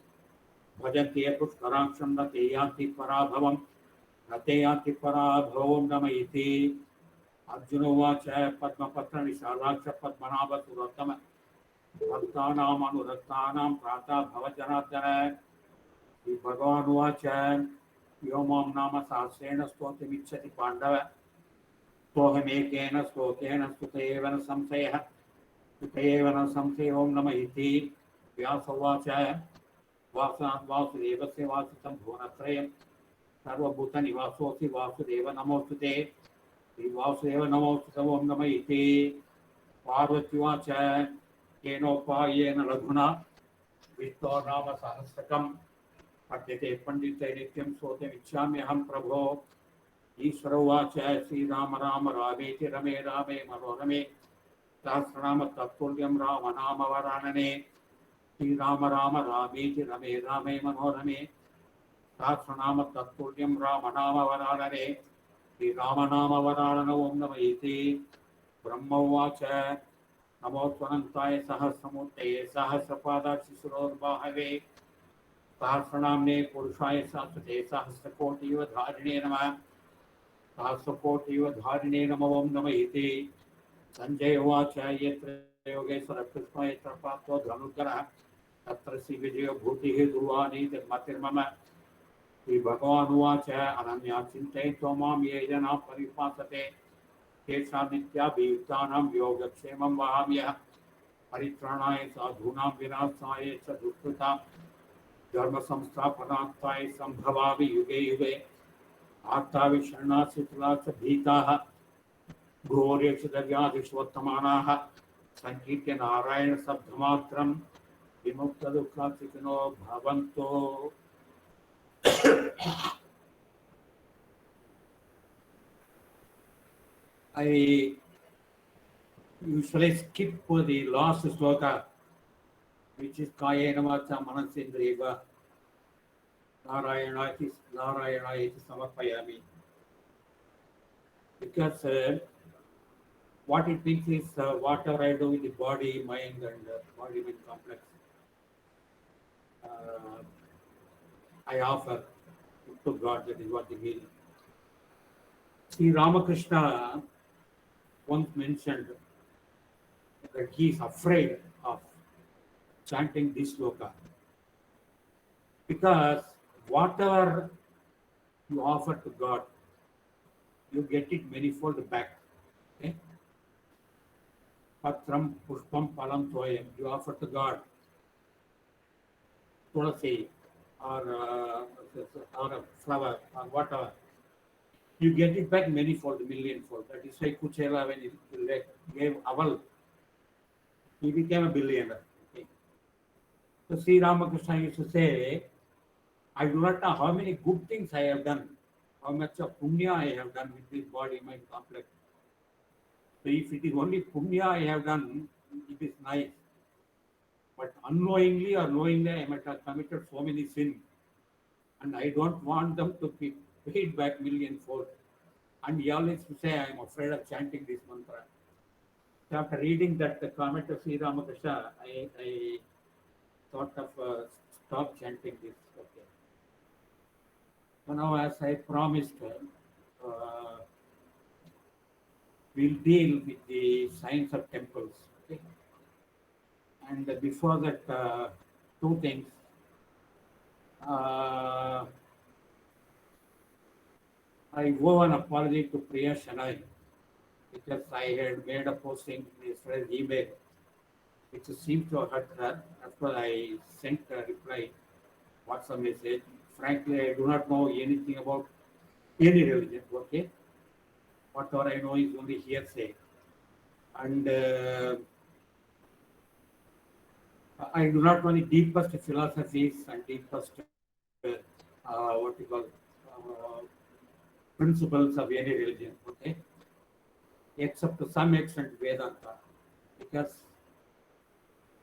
भजन्ति ये पुष्कराक्षं न ते यान्ति पराभवं न ते यान्ति पराभवं नम इति अर्जुन उवाच पद्मपत्रविशालाक्ष पद्मनाभसुरोत्तम भक्तानाम् अनुरक्तानां प्रातः भवजनार्दन श्रीभगवानुवाच यो मां नाम सहस्रेण स्तोतुमिच्छति पाण्डव सोऽहमेकेन स्तोतेन स्तुत एव न संशयः स्तुत एव न संशयो नम इति व्यास उवाच वासनात् वासुदेवस्य वासितं भुवनत्रयं सर्वभूत निवासोऽसि वासुदेव नमोऽस्तुते श्री वासुदेव नमोऽस्तुते ओम नमः इति पार्वत्युवाच येनोपायेन लघुना विष्णो नाम सहस्रकम् पठ्यते पंडितैः नित्यं श्रोतुमिच्छाम्यहं प्रभो ईश्वर उवाच श्रीराम राम रामेति रमे रामे मनोरमे सहस्रनाम तत्तुल्यं राम नाम वरानने श्रीराम राम रामेति रमे रामे मनोरमे सहस्रनाम तत्तुल्यं राम नाम वरानने श्रीराम नाम वरानन ओम नमः इति ब्रह्म उवाच नमो त्वनन्ताय सहस्रमूर्तये सहस्रपादाक्षिशिरोर्बाहवे सहस्रनाम्ने पुरुषाय शाश्वते सहस्रकोटिव धारिणे नमः सहस्रकोटिव धारिणे नमः ओम नमः इति संजय उवाच यत्र योगेश्वर कृष्ण यत्र प्राप्तो धनुर्धरः तत्र श्रीविजयो भूतिः ध्रुवानीति मतिर्मम श्रीभगवानुवाच अनन्या चिन्तयित्वा मां ये जनाः परिपासते तेषां नित्याभियुक्तानां योगक्षेमं वहाम्यः परित्राणाय साधूनां विनाशाय च दुष्कृतां धर्म संस्थापनार्थाय संभवामि युगे युगे आर्ताविषण्णा शिथिला च भीताः घोरेक्षुदव्याधिष्वत्तमानाः सङ्कीर्त्य नारायणशब्दमात्रं विमुक्तदुःखाचिकिनो भवन्तो I usually skip the last sloka, which is Kayena Vacha Manasindriva Narayana iti Samarpayami. Because what it means is whatever I do with the body, mind, and body mind complex, I offer to God. That is what the meaning. Sri Ramakrishna once mentioned that he is afraid of chanting this sloka because whatever you offer to God, you get it manifold back. Okay? Patram pushpam palam toyam. You offer to God tulasi or a flower or whatever. You get it back manifold, millionfold. That is why Kuchela, when he gave Aval, he became a billionaire. Okay. So Sri Ramakrishna used to say, I do not know how many good things I have done, how much of punya I have done with this body, mind complex. So if it is only punya I have done, it is nice. But unknowingly or knowingly, I might have committed so many sins. And I don't want them to be paid back millionfold. And he always would say, I am afraid of chanting this mantra. So after reading that the comment of Sri Ramakrishna, I thought of stop chanting this. Okay. So now, as I promised, we'll deal with the science of temples. Okay. And before that, two things. I owe an apology to Priya Shanai because I had made a posting in yesterday's email which seemed to have hurt her. After I sent a reply, WhatsApp message. Frankly, I do not know anything about any religion. Okay, whatever I know is only hearsay, and I do not know the deepest philosophies and deepest what you call principles of any religion. Okay, except to some extent Vedanta, because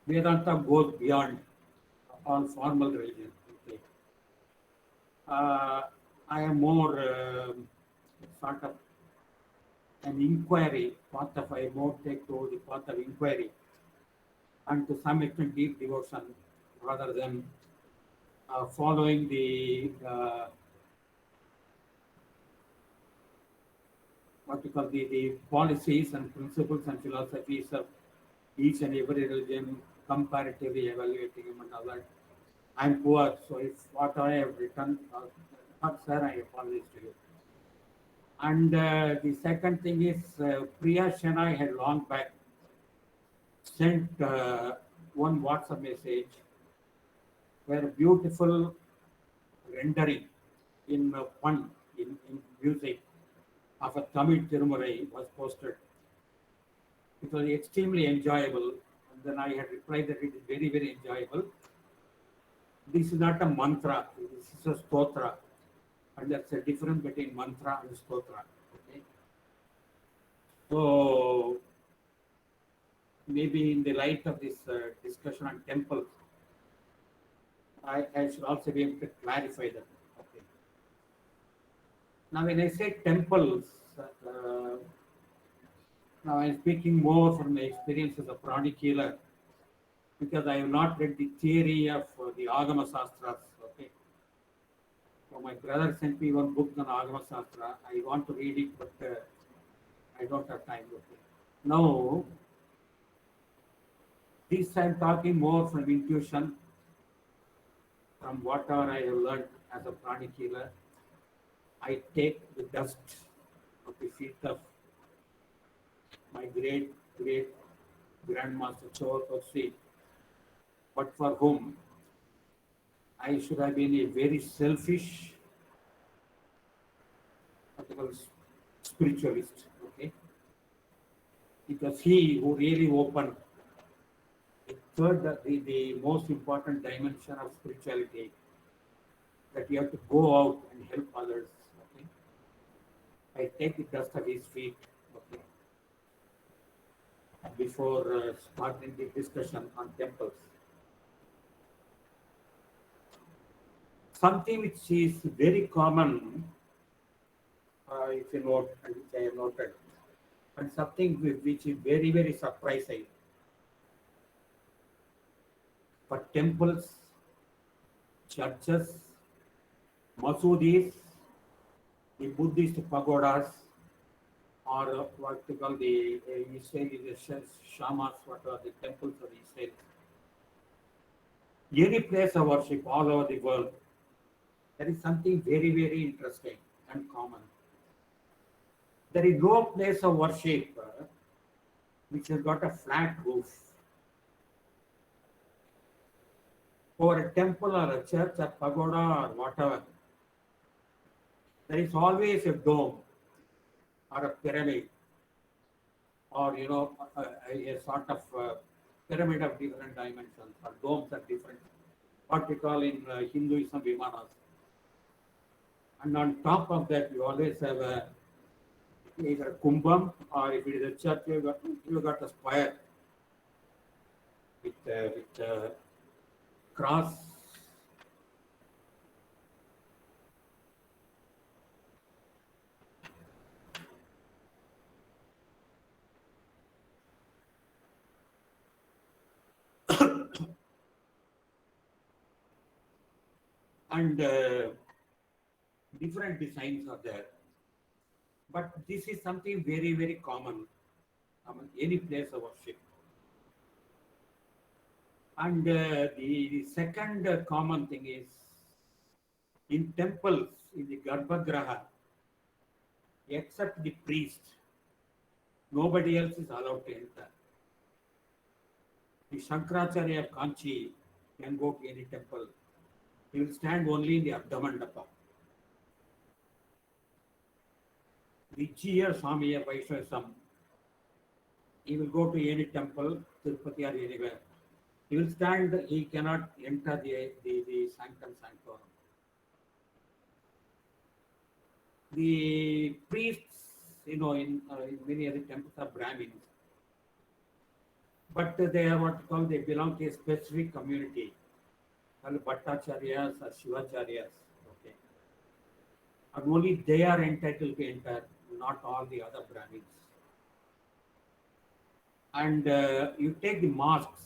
Vedanta goes beyond all formal religion. Okay. I am more sort of an inquiry path of I more take to the path of inquiry and to some extent deep devotion rather than following the what you call the policies and principles and philosophies of each and every religion, comparatively evaluating them and all that. I'm poor, so if what I have written, sir, I apologize to you. And the second thing is, Priya Shanai had long back sent one WhatsApp message where a beautiful rendering in fun, in music of a Tamil Tirumurai was posted. It was extremely enjoyable. And then I had replied that it is very, very enjoyable. This is not a mantra, this is a stotra. And that's the difference between mantra and stotra. Okay. So maybe in the light of this discussion on temples, I should also be able to clarify that. Okay. Now, when I say temples, now I'm speaking more from my experience as a pranic healer because I have not read the theory of the Agama Sastras. Okay. So my brother sent me one book on Agama Sastra. I want to read it, but I don't have time. Okay. Now, this I'm talking more from intuition, from whatever I have learned as a pranic healer. I take the dust of the feet of my great grandmaster Chowatosri, but for whom I should have been a very selfish spiritualist. Okay, it was he who really opened the third, the most important dimension of spirituality, that you have to go out and help others. Okay, I take the dust of his feet. Okay, before starting the discussion on temples. Something which is very common, if you note, and which I have noted, and something which is very, very surprising. For temples, churches, masudis, the Buddhist pagodas, or what we call the Israeli shamas, what are the temples of Israel. Any place of worship all over the world, there is something very, very interesting and common. There is no place of worship which has got a flat roof. For a temple or a church or pagoda or whatever, there is always a dome or a pyramid, or a sort of pyramid of different dimensions, or domes are different, what we call in Hinduism vimanas. And on top of that, you always have either a kumbam, or if it is a church, you got a spire with cross. And different designs are there. But this is something very, very common among any place of worship. And the second common thing is in temples, in the Garbhagraha, except the priest, nobody else is allowed to enter. The Shankaracharya of Kanchi can go to any temple. He will stand only in the Ardhamandapa. The Jiya Swami of Vaishnavism, he will go to any temple, Tirupati or anywhere. He will stand, he cannot enter the sanctum sanctorum. The priests, in many other temples are Brahmins, but they are what called, they belong to a specific community, called Bhattacharyas or Shivacharyas. Okay. And only they are entitled to enter, not all the other Brahmins. And you take the mosques,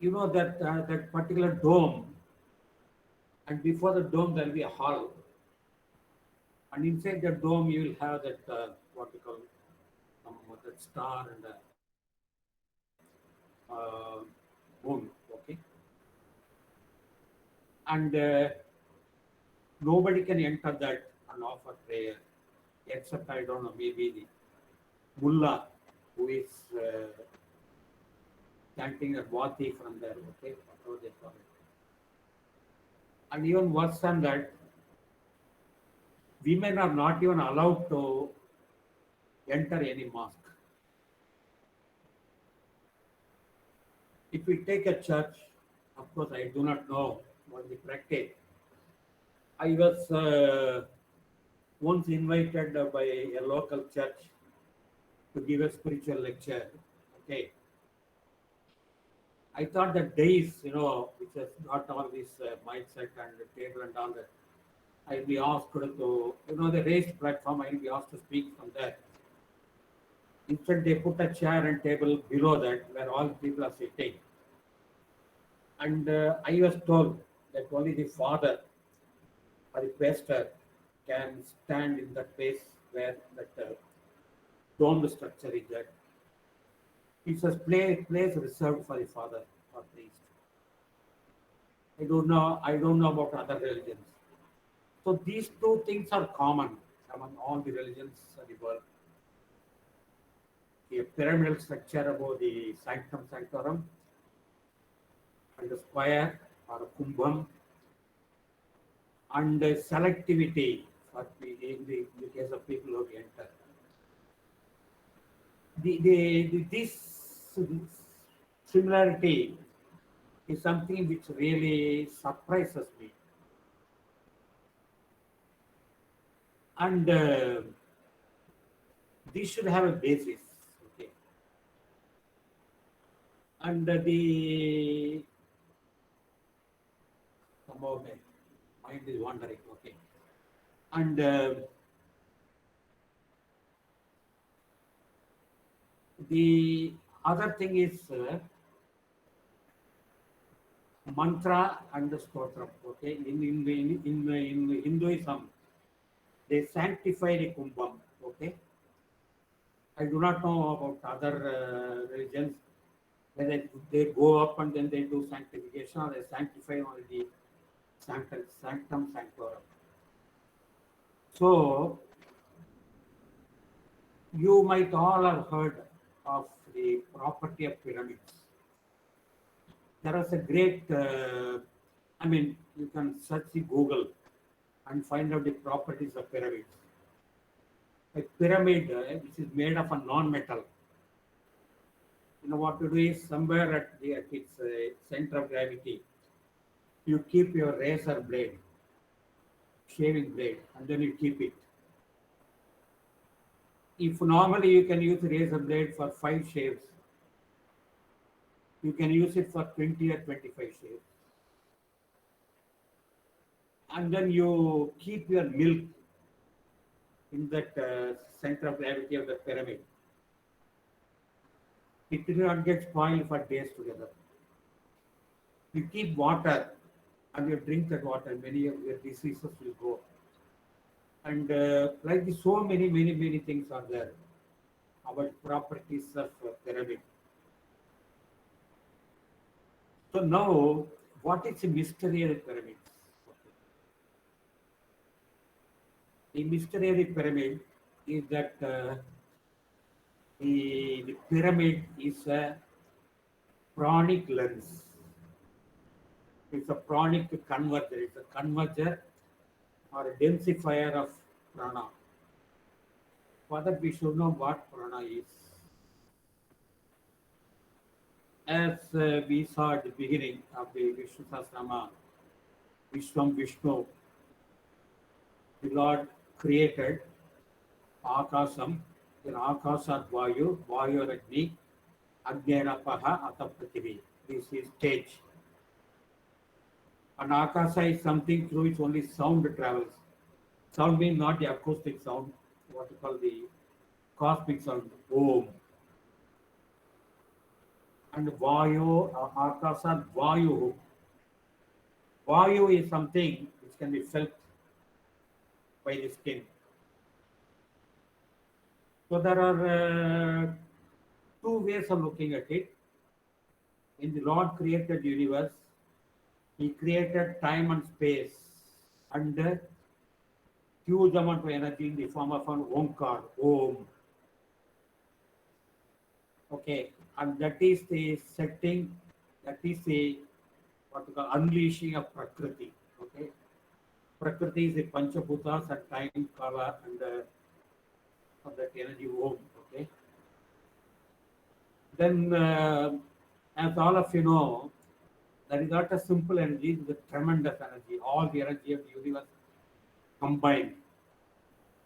you know that particular dome, and before the dome there will be a hall, and inside the dome you will have that what we call that star and moon. Okay, and nobody can enter that and offer prayer, except I don't know, maybe the mullah who is chanting a vati from there. Okay, whatever they call it. And even worse than that, women are not even allowed to enter any mosque. If we take a church, of course, I do not know what the practice. I was once invited by a local church to give a spiritual lecture. Okay, I thought that days, which has got all this mindset and the table and all that, I'll be asked to, the raised platform, I'll be asked to speak from there. Instead, they put a chair and table below that where all people are sitting. And I was told that only the father or the pastor can stand in that place where that domed structure is there. It's a place reserved for the father or priest. I don't know about other religions. So these two things are common among all the religions of the world. A pyramidal structure above the sanctum sanctorum and a square or a kumbham and selectivity for in the case of people who enter. This similarity is something which really surprises me. And this should have a basis. Okay. And the somehow my mind is wandering. Okay. And the other thing is mantra and the stotram. Okay. In Hinduism, they sanctify the kumbham. Okay. I do not know about other religions whether they go up and then they do sanctification or they sanctify only the sanctum sanctorum. So you might all have heard of the property of pyramids. There is a great, you can search the Google and find out the properties of pyramids. A pyramid, which is made of a non-metal, what to do is somewhere at its center of gravity, you keep your razor blade, shaving blade, and then you keep it. If normally you can use razor blade for 5 shaves, you can use it for 20 or 25 shaves. And then you keep your milk in that center of gravity of the pyramid. It will not get spoiled for days together. You keep water and you drink that water, many of your diseases will go. And like this, so many things are there about properties of pyramid. So now, what is the mystery of the pyramids? The mystery of the pyramid is that the pyramid is a pranic lens. It's a pranic converger. It's a converger or a densifier of prana. For that, we should know what prana is. As we saw at the beginning of the Vishnu Sahasranama, Vishwam Vishnu, the Lord created Akasam, then Akasat Vayu, Vayu Agni, Agnanapaha Ataprathivi. This is stage. And Akasa is something through which only sound travels. Sound means not the acoustic sound, what you call the cosmic sound, Om. And Vayu, Akasat Vayu. Vayu is something which can be felt by the skin. So there are two ways of looking at it. In the Lord created universe, He created time and space and a huge amount of energy in the form of an Omkar, Om. Okay, and that is the setting, that is the what we call unleashing of Prakriti. Okay, Prakriti is the Panchabhutas and time, kala, and of that energy Om. Okay, then as all of you know, that is not a simple energy; it is a tremendous energy. All the energy of the universe combined.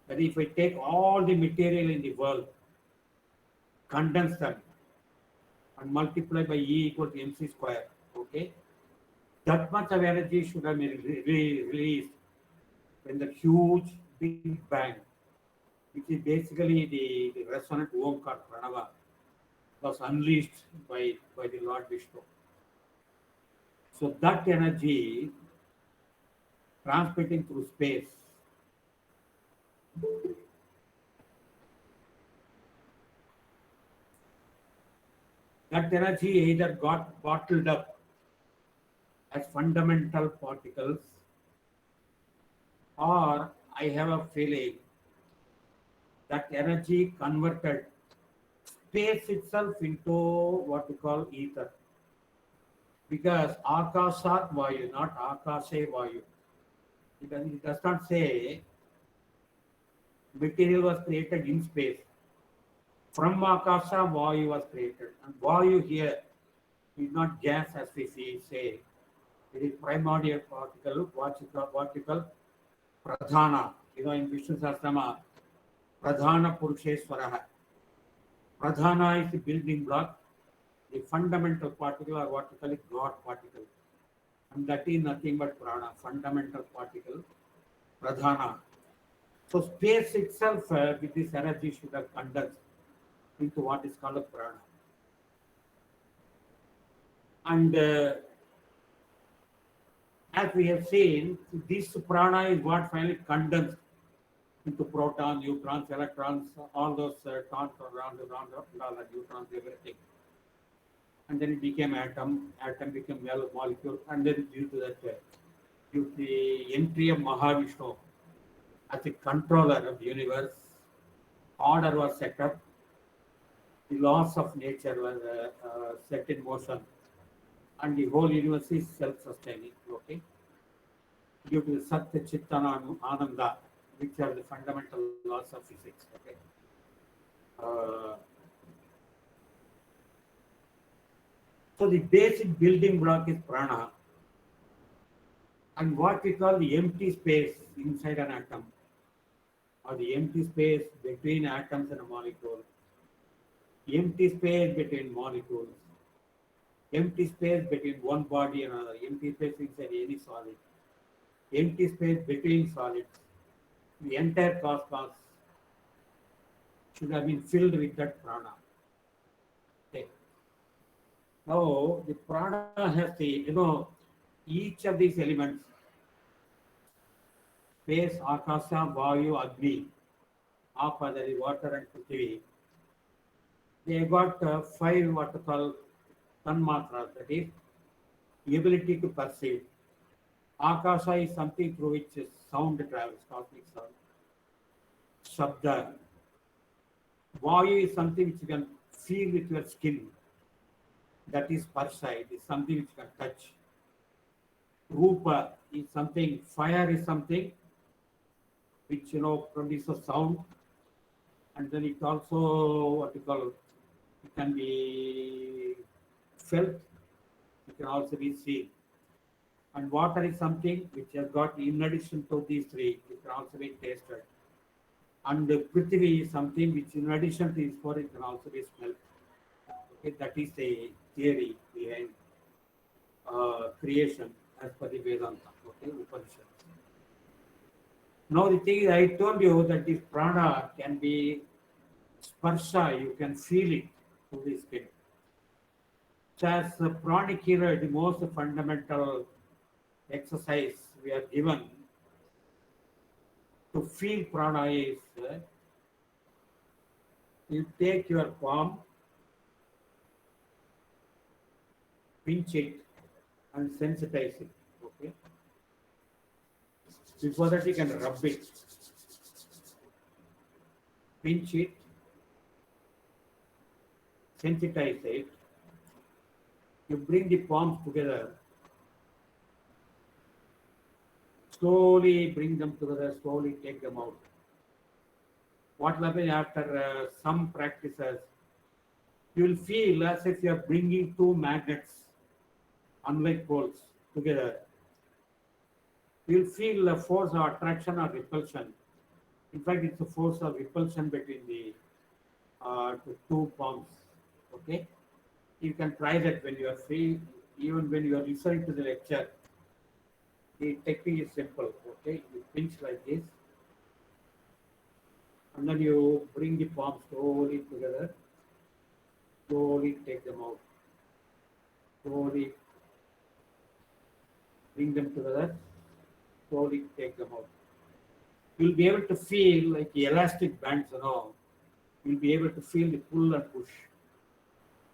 That if I take all the material in the world, condense them, and multiply by E equal to mc square. Okay, that much of energy should have been released when the huge Big Bang, which is basically the resonant Omkar Pranava, was unleashed by the Lord Vishnu. So that energy transmitting through space, that energy either got bottled up as fundamental particles, or I have a feeling that energy converted space itself into what we call ether. Because Akashat Vayu, not Akashe Vayu. It does not say material was created in space. From Akasha, Vayu was created. And Vayu here is not gas as we say. It is primordial particle, what you call Pradhana. In Vishnu Sahasrama, Pradhana Purusheswaraha. Pradhana is the building block, the fundamental particle or what we call it God particle. And that is nothing but prana, fundamental particle, pradhana. So space itself with this energy should have condensed into what is called a prana. And as we have seen, this prana is what finally condensed into protons, neutrons, electrons, all those tons around, all the neutrons, everything. And then it became atom became molecule, and then due to that, due to the entry of Mahavishnu as a controller of the universe, order was set up, the laws of nature were set in motion, and the whole universe is self-sustaining. Okay, due to Satya Chittana Ananda, which are the fundamental laws of physics. Okay, uh, so the basic building block is prana, and what we call the empty space inside an atom, or the empty space between atoms and a molecule, empty space between molecules, empty space between one body and another, empty space inside any solid, empty space between solids. The entire cosmos should have been filled with that prana. Okay. Now, the prana has each of these elements, space, akasha, vayu, agni, apa, that is water and prithvi, they got five what we call tanmatras, that is, the ability to perceive. Akasha is something through which sound travels, cosmic sound. Shabda. Vayu is something which you can feel with your skin. That is parsha. It is something which you can touch. Rupa is something, fire is something which produces sound, and then it also what you call it can be felt, it can also be seen. And water is something which has got in addition to these three, it can also be tasted. And Prithvi is something which in addition to these four, it can also be smelled. Okay, that is the theory behind creation as per the Vedanta, okay, Upanishad. Now the thing is, I told you that this prana can be sparsha, you can feel it through the skin. So as the pranic hero, the most fundamental exercise we are given to feel prana is you take your palm, pinch it, and sensitize it. Okay. Before that, you can rub it, pinch it, sensitize it. You bring the palms together slowly bring them together, slowly take them out. What will happen after some practices, you will feel as if you are bringing two magnets, unlike poles, together. You will feel a force of attraction or repulsion. In fact, it's a force of repulsion between the two palms. Okay, you can try that when you are free, even when you are listening to the lecture. The technique is simple. Okay, you pinch like this, and then you bring the palms slowly together. Slowly take them out. Slowly bring them together. Slowly take them out. You'll be able to feel like elastic bands, you'll be able to feel the pull and push.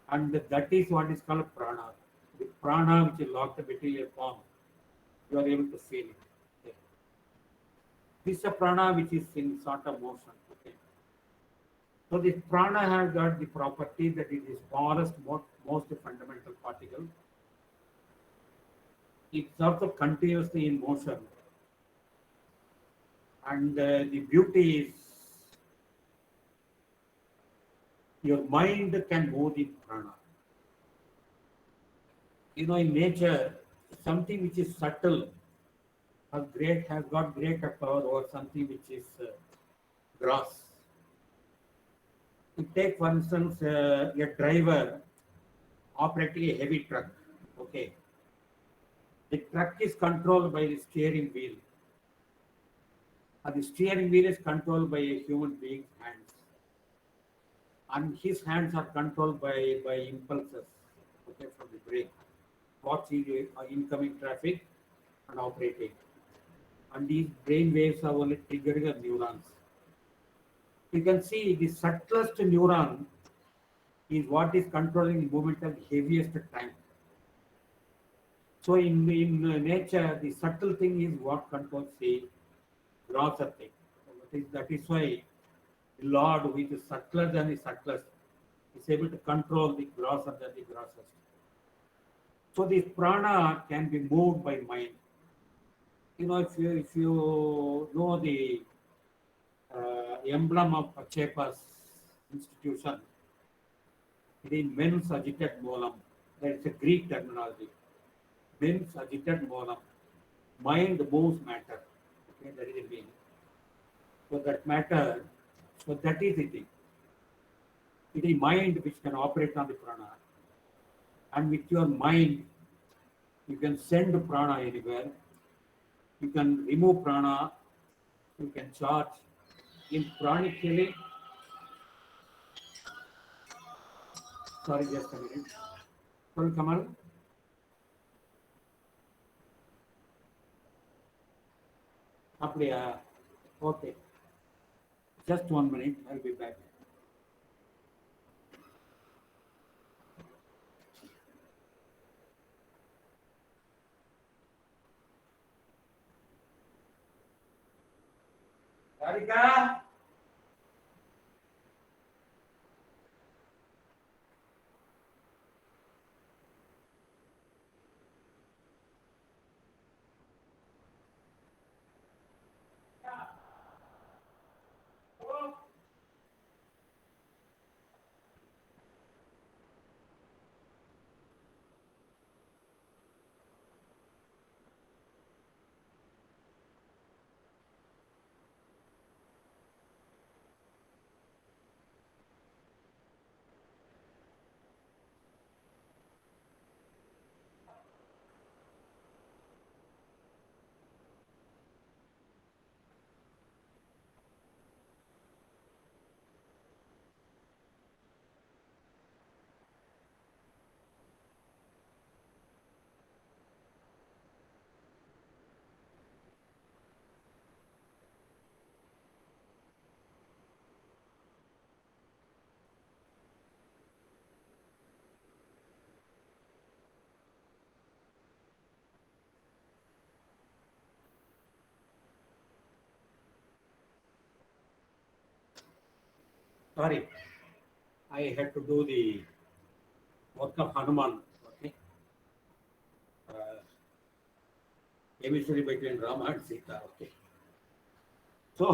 And that is what is called prana. The prana which is locked between your palm, you are able to feel it. Okay. This is a prana which is in sort of motion. Okay. So this prana has got the property that it is smallest, most fundamental particle. It's also continuously in motion. And the beauty is your mind can move the prana. In nature, something which is subtle has got greater power over something which is gross. You take, for instance, a driver operating a heavy truck. Okay, the truck is controlled by the steering wheel, and the steering wheel is controlled by a human being's hands, and his hands are controlled by impulses. Okay, from the brain, watching the incoming traffic and operating. And these brain waves are only triggering of neurons. You can see the subtlest neuron is what is controlling the movement of the heaviest tank. So in nature, the subtle thing is what controls the grosser thing. So that is why the Lord, which is subtler than the subtlest, is able to control the grosser than the grossest. So this prana can be moved by mind. If you know the emblem of Pachepa's institution, it is mens agitat molam. That is a Greek terminology. Mens agitat molam. Mind moves matter. Okay, that is the meaning. So that matter, so that is the thing. It is mind which can operate on the prana. And with your mind, you can send prana anywhere. You can remove prana. You can charge. In pranic healing, sorry, just a minute. Sorry, Kamal. அப்படியா? Okay. Just 1 minute. I'll be back. Radhika? Sorry, I had to do the work of Hanuman. Okay. Uh, emissary between Rama and Sita. Okay. So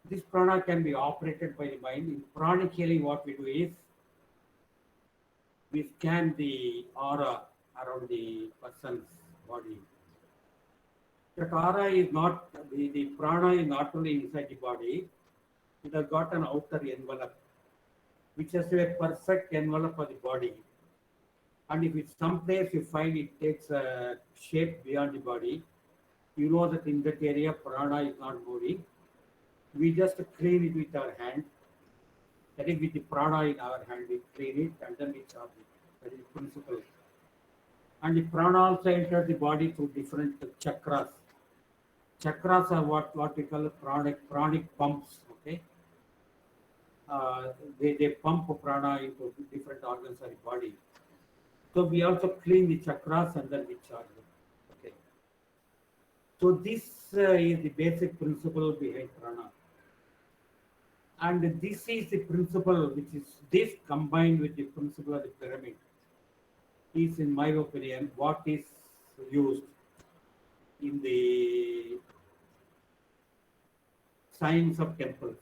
this prana can be operated by the mind. In pranic healing, what we do is we scan the aura around the person's body. That aura is not the prana is not only inside the body, it has got an outer envelope, which has a perfect envelope for the body. And if it's someplace you find it takes a shape beyond the body, you know that in that area prana is not moving. We just clean it with our hand. That is with the prana in our hand, we clean it and then we charge it. That is the principle. And the prana also enters the body through different chakras. Chakras are what we call pranic pumps. Okay, they pump prana into different organs of the body. So we also clean the chakras and then we charge them. Okay. So this is the basic principle behind prana. And this is the principle which is this combined with the principle of the pyramid is, in my opinion, what is used in the science of temples.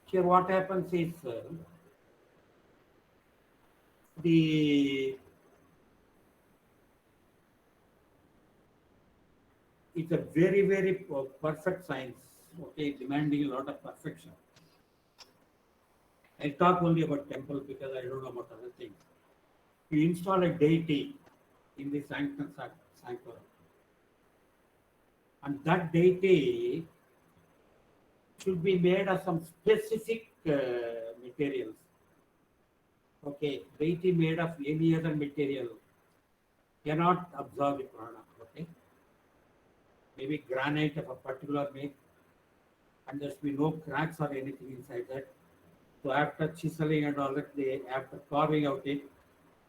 Here what happens is the it's a very perfect science, okay, demanding a lot of perfection. I'll talk only about temple because I don't know about other things. You install a deity in the sanctuary, and that deity should be made of some specific materials. Okay, deity made of any other material cannot absorb the prana. Okay, maybe granite of a particular make, and there should be no cracks or anything inside that. So after chiseling and all that, after carving out it,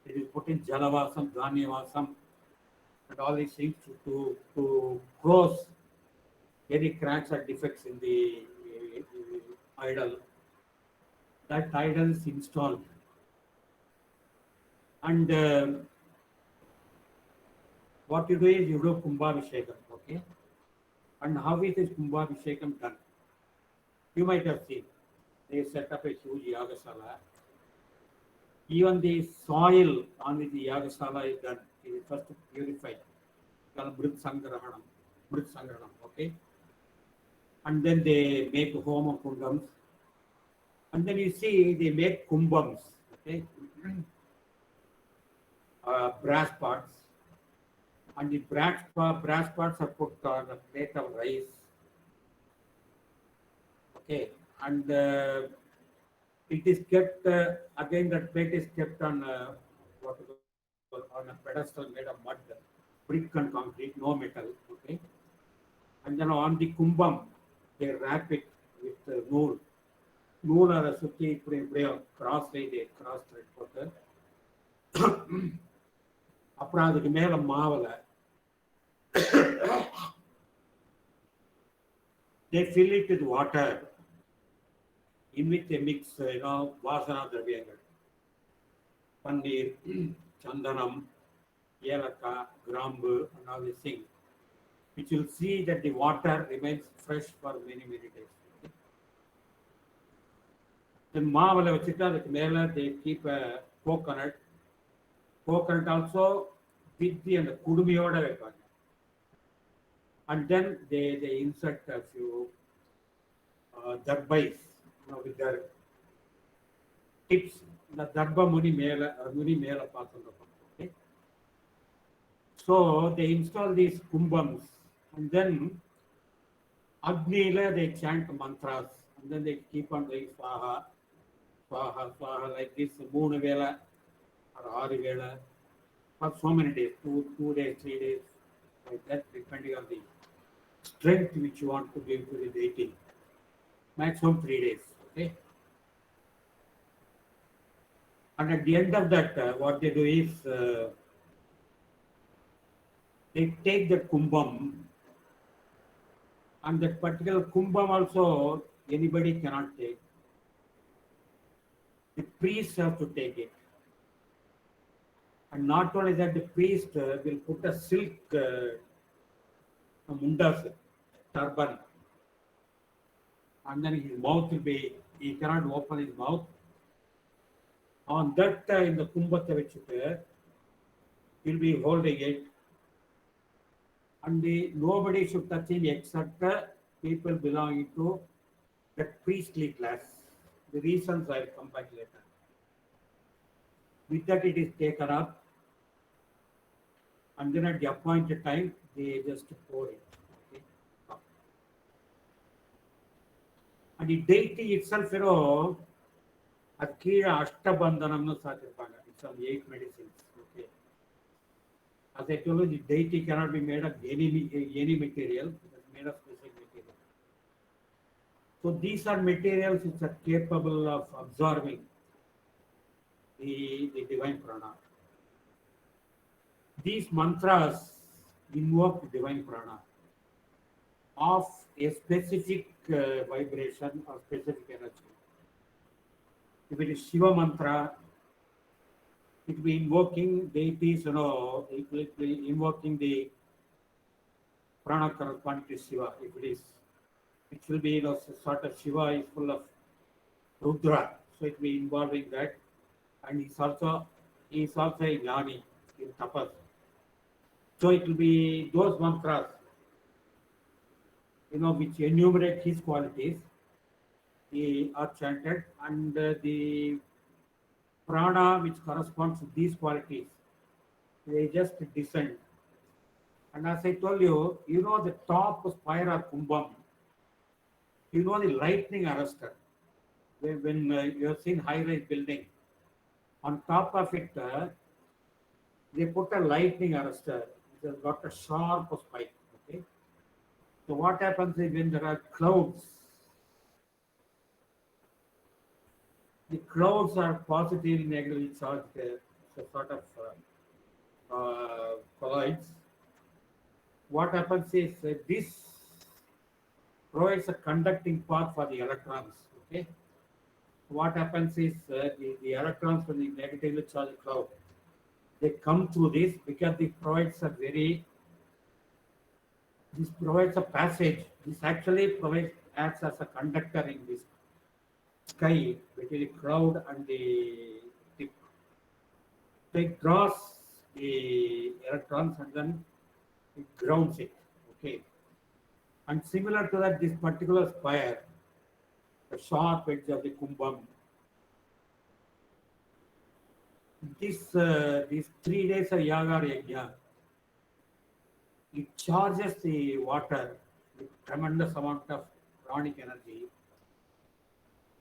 it is put in jalavasam, dhanyavasam, and all these things to close any cracks or defects in the idol. That idol is installed. And what you do is you do Kumbhabhishekam, okay? And how is this Kumbhabhishekam done? You might have seen. They set up a huge yagasala. Even the soil on which the yagasala is done is first purified. Called Mrit Sangranam, okay? And then they make Homa Kundams. And then you see they make Kumbhams, okay? Brass pots. And the brass pots are put on a plate of rice. Okay, and it is kept again. That plate is kept on what you call, on a pedestal made of mud, brick and concrete, no metal. Okay, and then on the kumbham they wrap it with nool. Nool or a sutti cross thread போட்டு அப்புறம் அதுக்கு மேல மாவுல they fill it with water in which they mix vasana dravyanga, paneer, chandanam, yelaka, grambu, and all these things, which will see that the water remains fresh for many days. Then மாவுல வச்சுட்டு அதுக்கு மேல they keep a coconut also with the and குடுமியோட வைப்பாங்க. And then they insert a few darbais, with their tips. The darba muni mela பார்த்துருக்கோம். Okay, so they install these kumbhams, and then Agnila they chant mantras, and then they keep on doing swaha like this 3 vela or 6 vela for so many days, 2 days, 3 days, like that, depending on the strength which you want to give to the deity. Maximum 3 days. Okay, and at the end of that, what they do is they take the kumbham, and that particular kumbham also anybody cannot take. The priests have to take it. And not only that, the priest will put a silk mundas, turban, and then his mouth will be, he cannot open his mouth. On that, in the kumbhata vechittu, he'll be holding it, and nobody should touch him except people belonging to that priestly class. The reasons I will come back later. With that, it is taken up, and then at the appointed time, they just pour it. Okay? And the deity itself, ಅದು ಕೀழ ಅಷ್ಟಬಂಧನವನ್ನು ಸಾಕಿರ್ಪಾಗ. It's on 8 medicines. Okay. As I told you, the deity cannot be made of any material. It is made of specific material. So these are materials which are capable of absorbing the divine prana. These mantras invoke the divine prana of a specific vibration or specific energy. If it is Shiva mantra, it will be invoking deities, it will be invoking the prana corresponding to Shiva. If it is, it will be, sort of Shiva is full of Rudra, so it will be involving that. And he is also a Gnani in tapas. So it will be those mantras, which enumerate his qualities, are chanted, and the prana which corresponds to these qualities, they just descend. And as I told you, the top spire or kumbham, the lightning arrestor. When you have seen high-rise building, on top of it, they put a lightning arrestor. It has got a sharp spike. Okay. So what happens is when there are clouds, the clouds are positively, negatively charged, so sort of collides. What happens is this provides a conducting path for the electrons. Okay. What happens is the electrons from the negatively charged cloud, they come through this because this provides a passage. This actually acts as a conductor in this sky between the cloud and the tip. So it draws the electrons and then it grounds it. Okay. And similar to that, this particular spire, the sharp edge of the kumbham, these 3 days of yaga or yajna, it charges the water with tremendous amount of pranic energy.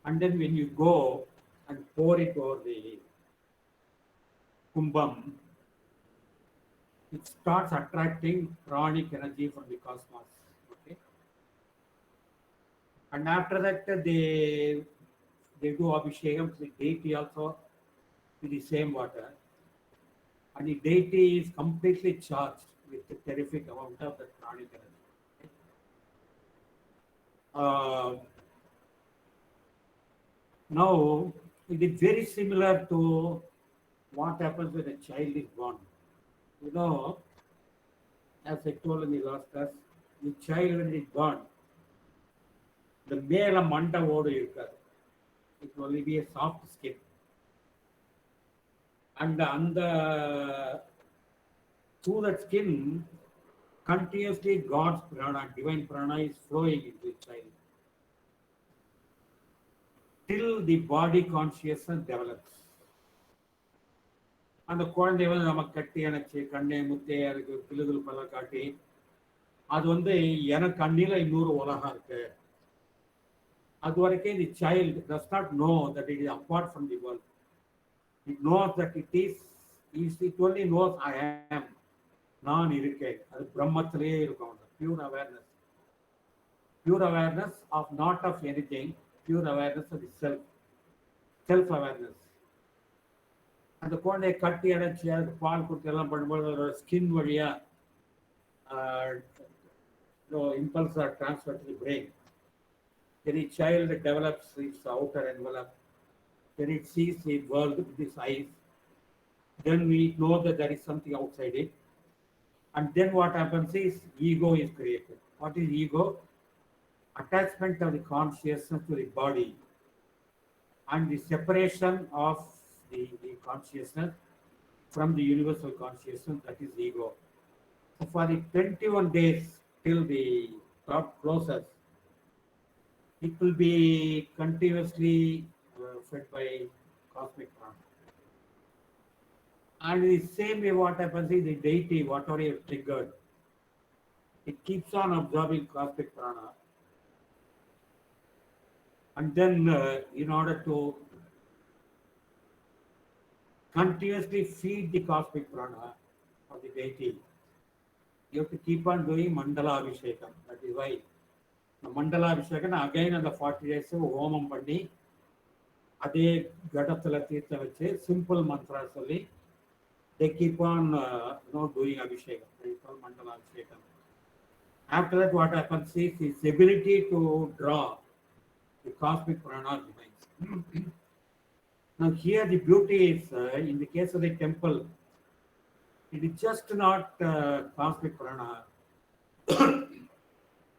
And then when you go and pour it over the kumbham, it starts attracting pranic energy from the cosmos. Okay. And after that, they do abhishekam to the deity also with the same water. And the deity is completely charged with a terrific amount of the pranic energy. Okay. Now, it is very similar to what happens when a child is born. As I told in the last class, the child when it is born, the male manda odu irukadu. It will only be a soft skin. And through that skin, continuously God's prana, divine prana is flowing into the child till the body consciousness develops. அந்த குழந்தை நமக்கு கட்டி அணைச்சி கண்ணை முத்தே அதுக்கு பிள்ளைகள் பல காட்டி அது எனக்கு கண்ணில இன்னொரு உலகம் இருக்கு. அது வரைக்கும் the child does not know that it is apart from the world. It knows that it only knows I am. நான் இருக்கேன். அது பிரம்மத்திலேயே இருக்கும். Pure awareness. Pure awareness of not of anything. Pure awareness of the self. Self-awareness. அந்த குழந்தையை கட்டி அடைச்சி அதுக்கு பால் கொடுத்து எல்லாம் பண்ணும்போது ஒரு ஸ்கின் வழியா impulses are transferred to the brain. Then the child develops its outer envelope. Then it sees the world with its eyes. then we know that there is something outside it. And then what happens is ego is created. What is ego? Attachment of the consciousness to the body and the separation of the consciousness from the universal consciousness, that is ego. So for the 21 days till the thought closes, it will be continuously fed by cosmic prana. And the same way what happens is the deity, whatever you have triggered, it keeps on absorbing cosmic prana. And then in order to continuously feed the cosmic prana of the deity, you have to keep on doing mandala abhishekam. That is why the mandala abhishekam again on the 40 days ஹோமம் பண்ணி அதே கடத்துல தீர்த்த வச்சு simple mantra சொல்லி they keep on doing abhishekam. They call mandala abhishekam. After that, what happens is his ability to draw the cosmic prana remains. Now here the beauty is in the case of the temple, it is just not cosmic prana.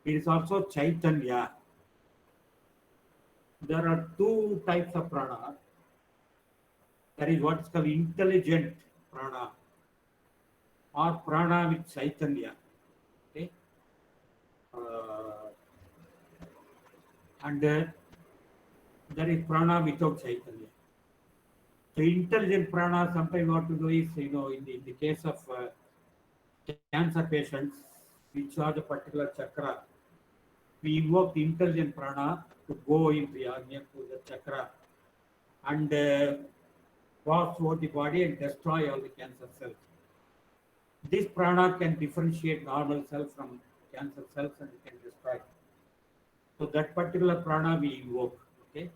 It is also chaitanya. There are two types of prana. There is what is called intelligent prana or prana with chaitanya. Okay? And there is prana without chaitanya. So intelligent prana, sometimes what to do is, in the case of cancer patients, we charge a particular chakra. We invoke the intelligent prana to go into the Agnya to the chakra and pass through the body and destroy all the cancer cells. This prana can differentiate normal cells from cancer cells and it can destroy. So that particular prana we invoke. Okay,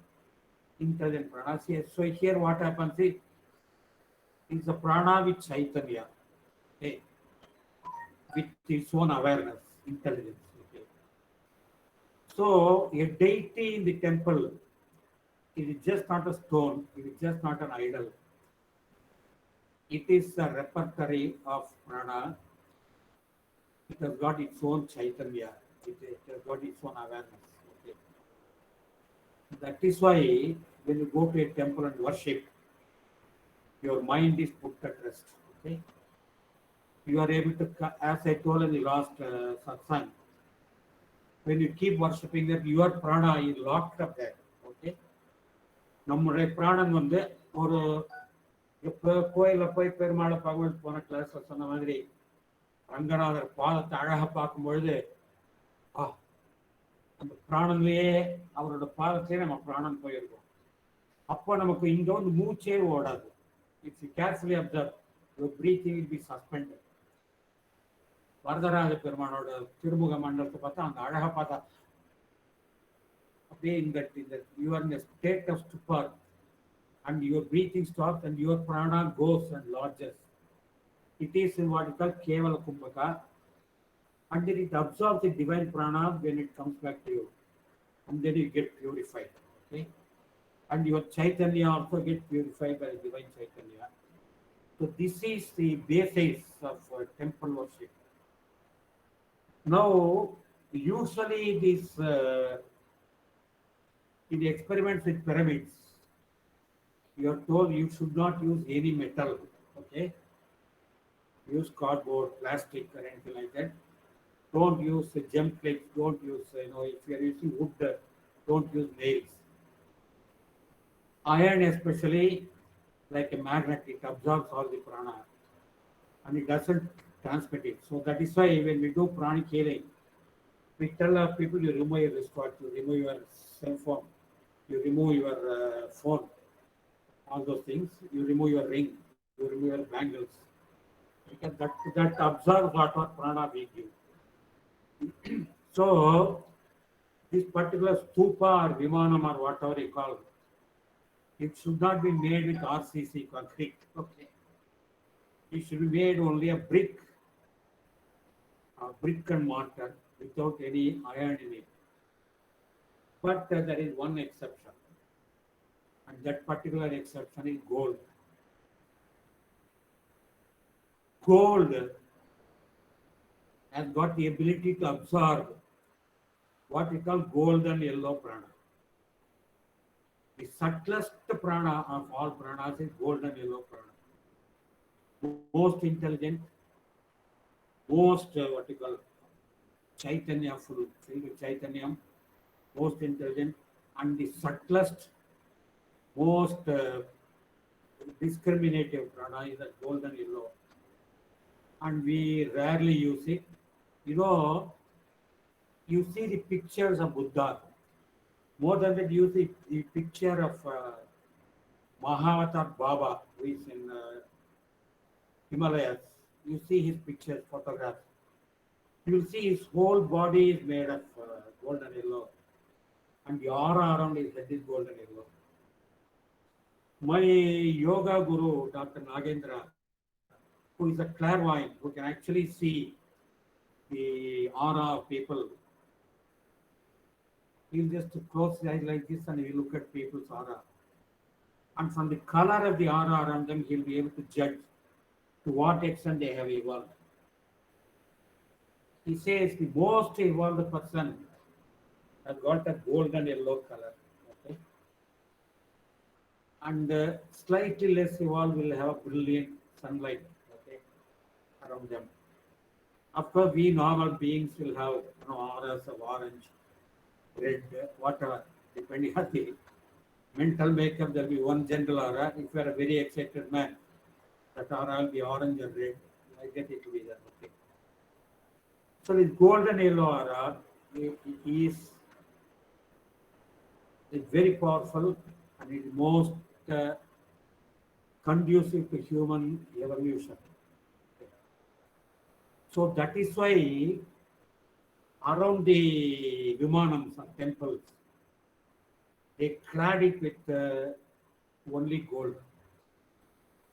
intelligent prana. So here what happens is the prana with chaitanya, okay, with its own awareness, intelligence. Okay. So a deity in the temple, it is just not a stone, it is just not an idol. It is a repertory of prana. It has got its own chaitanya. It has got its own awareness. Okay. That is why when you go to a temple and worship, your mind is put at rest. Okay. You are able to, as I told in the last satsang, when you keep worshipping that, your prana is locked up there. Okay. நம்முடைய பிராணன் வந்து ஒரு இப்போ கோயிலில் போய் பெருமாளை பார்க்கும்போது போன கிளாஸ்ல சொன்ன மாதிரி ரங்கநாதர் பாதத்தை அழகாக பார்க்கும்பொழுது அந்த பிராணன்லேயே அவரோட பாதத்திலே நம்ம பிராணன் போயிருக்கோம். அப்போ நமக்கு இங்கே வந்து மூச்சே ஓடாது. It's you carefully observe your breathing will be suspended. Varadaraja பெருமானோட திருமுக மண்டலத்தை பார்த்தா அந்த அழகாக பார்த்தா அப்படியே இந்த you are in a state of stupor and your breathing stops and your prana goes and lodges. It is in what is called Kevala Kumbhaka, and then it absorbs the divine prana when it comes back to you, and then you get purified. Okay, and your chaitanya also gets purified by the divine chaitanya. So this is the basis of temple worship. Now, usually this in the experiments with pyramids, you are told you should not use any metal. Okay, use cardboard, plastic, or anything like that. Don't use gem plates. Don't use if you are using wood, don't use nails. Iron, especially, like a magnet, it absorbs all the prana and it doesn't transmit it. So that is why when we do pranic healing, we tell our people you remove your wristwatch, you remove your cell phone, you remove your phone, all those things. You remove your ring, you remove your bangles, because that absorbs what prana we give. So this particular stupa or vimanam or whatever you call, it should not be made with RCC concrete. Okay, it should be made only a brick and mortar without any iron in it. But there is one exception, and that particular exception is gold. gold has got the ability to absorb what we call golden yellow prana. The subtlest prana of all pranas is golden yellow prana. Most intelligent, most what you call chaitanya, filled with chaitanyam, most intelligent, and the subtlest, most discriminative prana is a golden yellow. And we rarely use it. You know, you see the pictures of Buddha. More than that, you see the picture of Mahavatar Baba, who is in Himalayas. You see his pictures, photographs. You will see his whole body is made of golden yellow, and the aura around his head is golden yellow. My yoga guru, Dr. Nagendra, who is a clairvoyant, who can actually see the aura of people, he'll just close his eyes like this and he'll look at people's aura. And from the color of the aura around them, he'll be able to judge to what extent they have evolved. He says the most evolved person has got a golden yellow color. Okay? And slightly less evolved will have brilliant sunlight, okay, around them. Of course, we normal beings will have auras of orange, red, whatever, depending on the mental makeup. There will be one general aura. If you are a very excited man, that aura will be orange or red. I get it to be there. Okay. So this golden yellow aura is very powerful and it is most uh, conducive to human evolution. So that is why around the Vimanams or temples, they clad it with only gold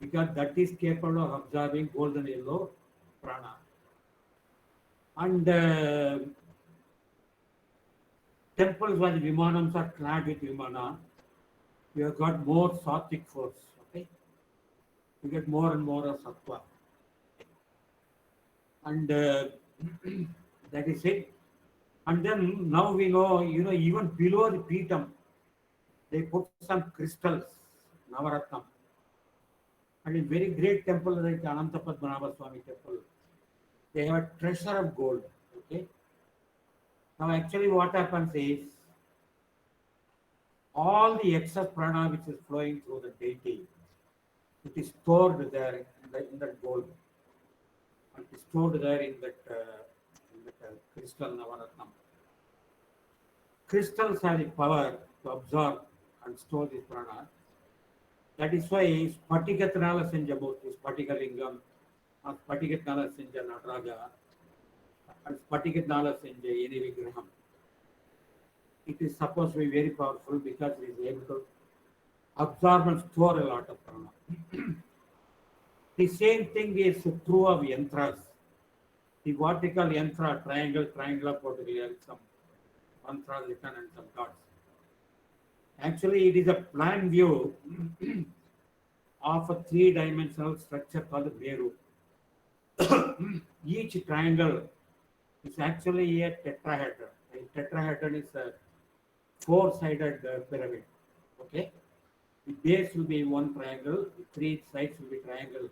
because that is capable of absorbing golden yellow prana. And temples where the Vimanams are clad with Vimana, you have got more sattvic force. Okay, you get more and more of sattva, and that is it. And then now we know, even below the Petam, they put some crystals, Navaratnam. And in very great temple like Ananta Padmanabha Swami temple, they have a treasure of gold. Okay. Now actually what happens is all the excess prana which is flowing through the deity, it is stored there in that gold. And it is stored there in that crystal Navaratnam. Crystals have the power to absorb and store this prana. That is why Spatikatnala Senja Murti, Spatikalingam, or Spatikatnala Senja Nataraja, and Spatikatnala Senja Yeni Vigraham. It is supposed to be very powerful because it is able to absorb and store a lot of prana. The same thing is true of yantras. The vertical yantra, triangular portfolio, some mantras written and some cards. Actually, it is a plan view of a three-dimensional structure called Meru. Each triangle is actually a tetrahedron. A tetrahedron is a four-sided pyramid. Okay, the base will be one triangle, the three sides will be triangle.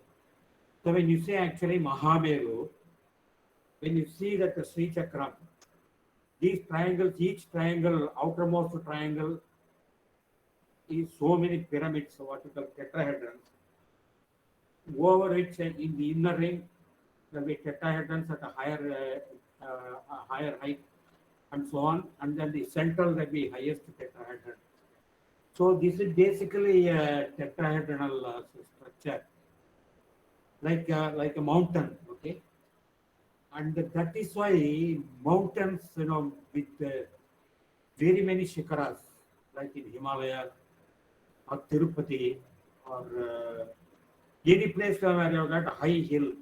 So when you say actually Mahameru, when you see that the Sri Chakram, these triangles, each triangle, outermost triangle is so many pyramids, what we call tetrahedrons. Over which in the inner ring, there will be tetrahedrons at a higher height, and so on. And then the central will be highest tetrahedron. So this is basically a tetrahedronal structure, like a mountain. Okay, and that is why mountains, with very many shikaras, like in Himalaya or Tirupati or any place where you have got a high hill,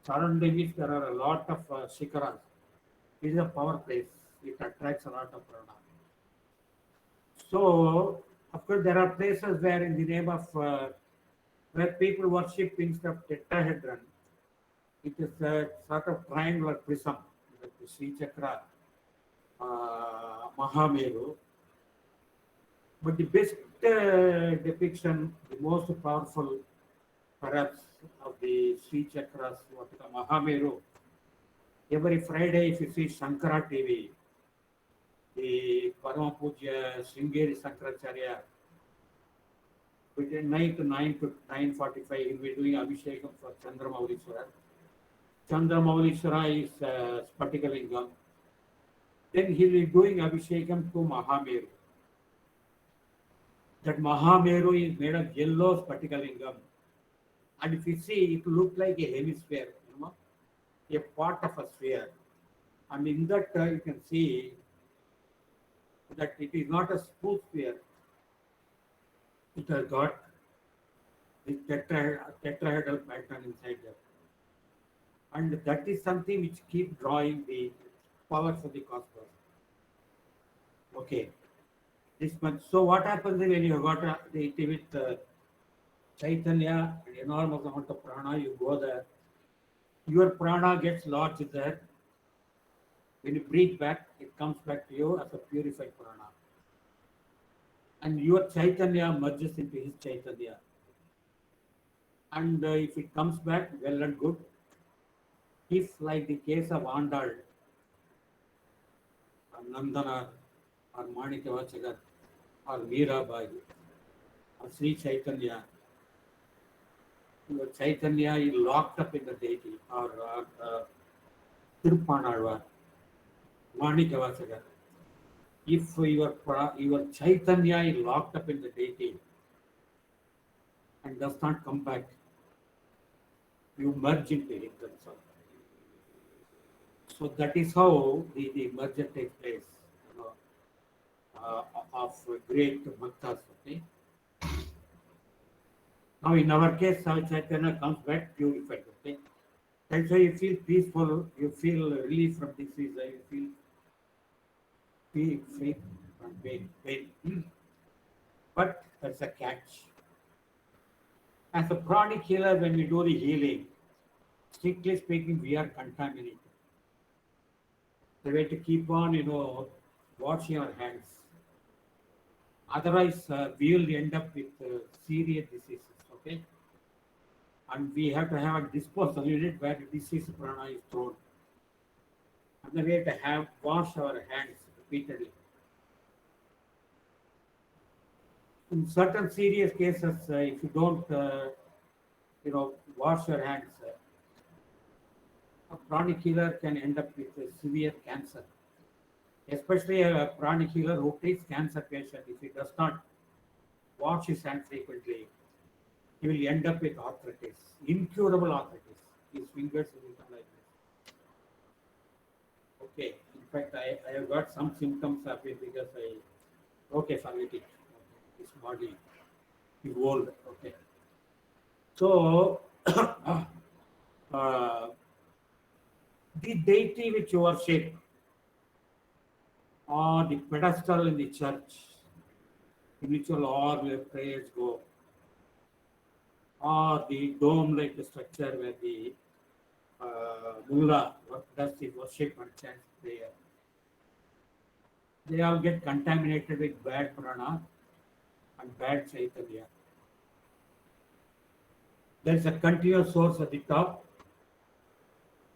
surrounding it there are a lot of shikaras. It is a power place. It attracts a lot of prana. So, of course, there are places where in the name of where people worship instead of tetrahedron, It is a sort of triangular prism, like the Sri Chakra, Mahameru. But the best depiction, the most powerful perhaps of the Sri Chakras, what is the Mahameru. Every Friday, if you see Shankara TV, the Parama Puja Sringeri Sankaracharya, between 9 to 9:45, he'll be doing Abhishekam for Chandramaulishwara. Chandramaulishwara is Spatikalingam. Then he'll be doing Abhishekam to Mahameru. That Mahameru is made of yellow Spatikalingam. And if you see, it looks like a hemisphere, a part of a sphere. And in that, you can see that it is not a smooth sphere. It has got the tetrahedral pattern inside there. And that is something which keep drawing the powers of the cosmos. Okay, this much. So what happens when you got the with Chaitanya, an enormous amount of prana, you go there, your prana gets lodged there. When you breathe back, it comes back to you as a purified prana. And your Chaitanya merges into his Chaitanya. And if it comes back, well and good. If, like the case of Andal, or Nandana, or Manikavachagar, or Mirabai, or Sri Chaitanya, your Chaitanya is locked up in the deity, or Tirupanalvar, Manikavachagar. If your Chaitanya is locked up in the deity and does not come back, you merge into it themselves. So that is how the merger takes place, of great bhaktas. Okay. Now in our case, our Chaitanya comes back purified. Okay. That's why you feel peaceful, you feel relief from disease, you feel free from pain. But there's a catch. As a chronic healer, when we do the healing, strictly speaking, we are contaminated. The way to keep on, washing our hands. Otherwise, we will end up with serious diseases. Okay, and we have to have a disposal unit where the disease prana is thrown. And the way to have wash our hands repeatedly. In certain serious cases, if you don't, wash your hands, a chronic healer can end up with severe cancer. Especially a chronic healer who treats cancer patient, if he does not wash his hands frequently, he will end up with arthritis, incurable arthritis. His fingers will become like this. Okay, in fact, I have got some symptoms of it because okay, forget it. His body is old. Okay. So, the deity which you worship, or the pedestal in the church, in which all your prayers go, or the dome-like structure where the mullah does the worship and chants prayer, they all get contaminated with bad prana and bad chaitanya. There is a continuous source at the top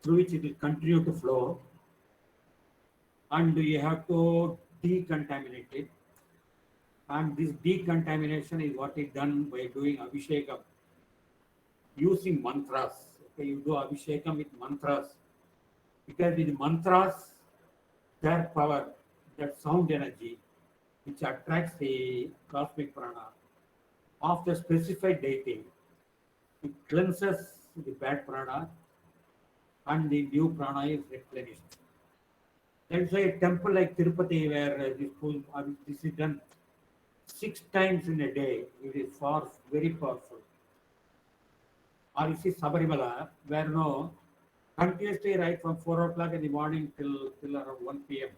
through which it will continue to flow, and you have to decontaminate it. And this decontamination is what is done by doing abhishekam using mantras. Okay, you do abhishekam with mantras because with mantras, their power, that sound energy, which attracts the cosmic prana of the specified deity, it cleanses the bad prana and the new prana is replenished. That's why a temple like Tirupati, where this is done 6 times in a day, it is very powerful. Or you see Sabarimala, where continuously right from 4 o'clock in the morning till around 1 p.m.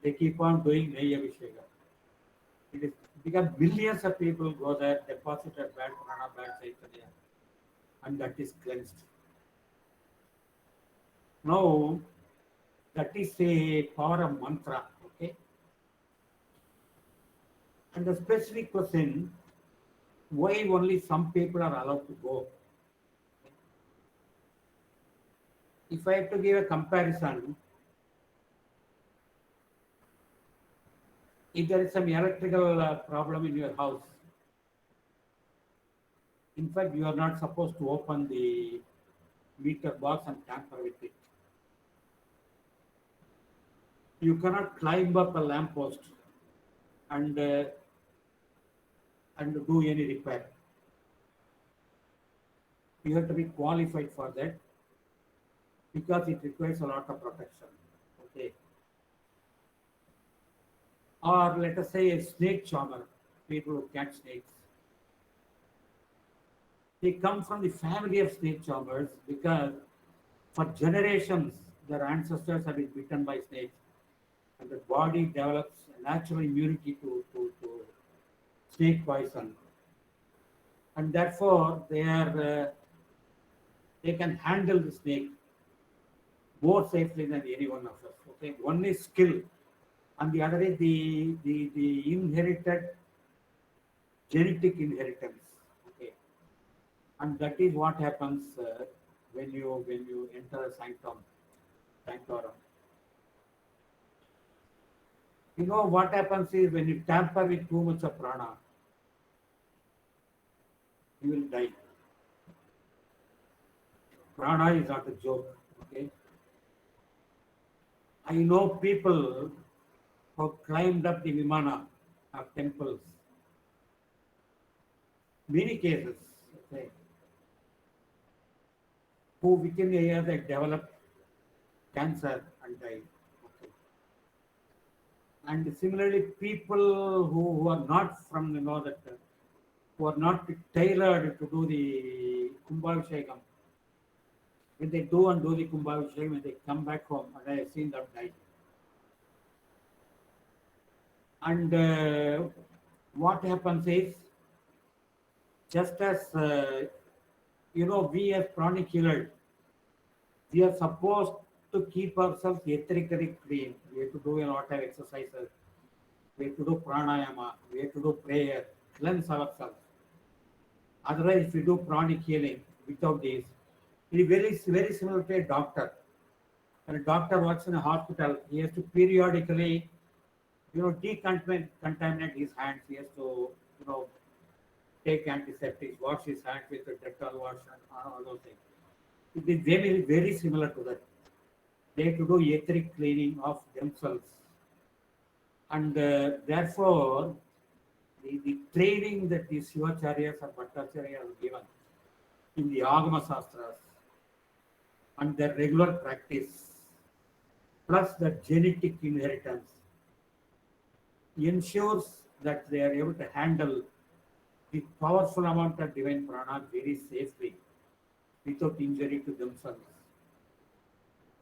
They keep on doing Ney Abhisheka. It is because millions of people go there, deposit a bad prana, bad chaitanya, and that is cleansed. Now, that is a power of mantra. Okay. And the specific question, why only some people are allowed to go? If I have to give a comparison, if there is some electrical problem in your house, in fact, you are not supposed to open the meter box and tamper with it. You cannot climb up a lamppost and do any repair. You have to be qualified for that because it requires a lot of protection. Okay. Or let us say a snake charmer, people who catch snakes. They come from the family of snake charmers because for generations their ancestors have been bitten by snakes and the body develops a natural immunity to snake poison. And therefore they can handle the snake more safely than any one of us. Okay, one is skill, and the other is the inherited genetic inheritance. Okay, and that is what happens when you enter a sanctorum. You know what happens is when you tamper with too much of prana, you will die. Prana is not a joke. Okay, I know people who climbed up the Vimana of temples. Many cases, okay, who within a year they developed cancer and died. Okay. And similarly, people who are not from that who are not tailored to do the Kumbhabhishekam, when they do the Kumbhabhishekam, when they come back home, and I have seen them die. And what happens is, just as we as chronic healers, we are supposed to keep ourselves ethically clean. We have to do a lot of exercises. We have to do pranayama. We have to do prayer. Cleanse ourselves. Otherwise, if we do chronic healing without this, it is very similar to a doctor. When a doctor works in a hospital, he has to periodically, decontaminate his hands. He has to, take antiseptics, wash his hands with a Dettol wash and all those things. It is very similar to that. They have to do etheric cleaning of themselves. And therefore, the training that the Shivacharyas or Bhattacharyas are given in the Agama Shastras and their regular practice, plus the genetic inheritance, ensures that they are able to handle the powerful amount of divine prana very safely without injury to themselves.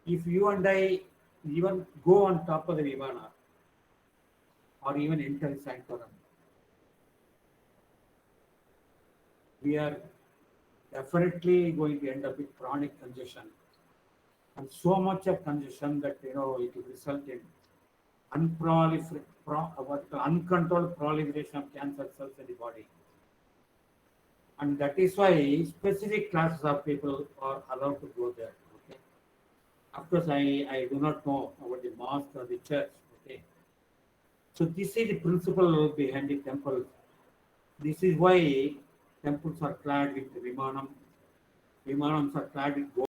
If you and I even go on top of the Vimana or even enter the sanctorum, we are definitely going to end up with chronic congestion and so much of congestion that it will result in uncontrolled proliferation of cancer cells in the body. And that is why specific classes of people are allowed to go there. Okay. Of course, I do not know about the mosque or the church. Okay. So this is the principle behind the temple. This is why temples are clad with Vimanam. Vimanams are clad with gold.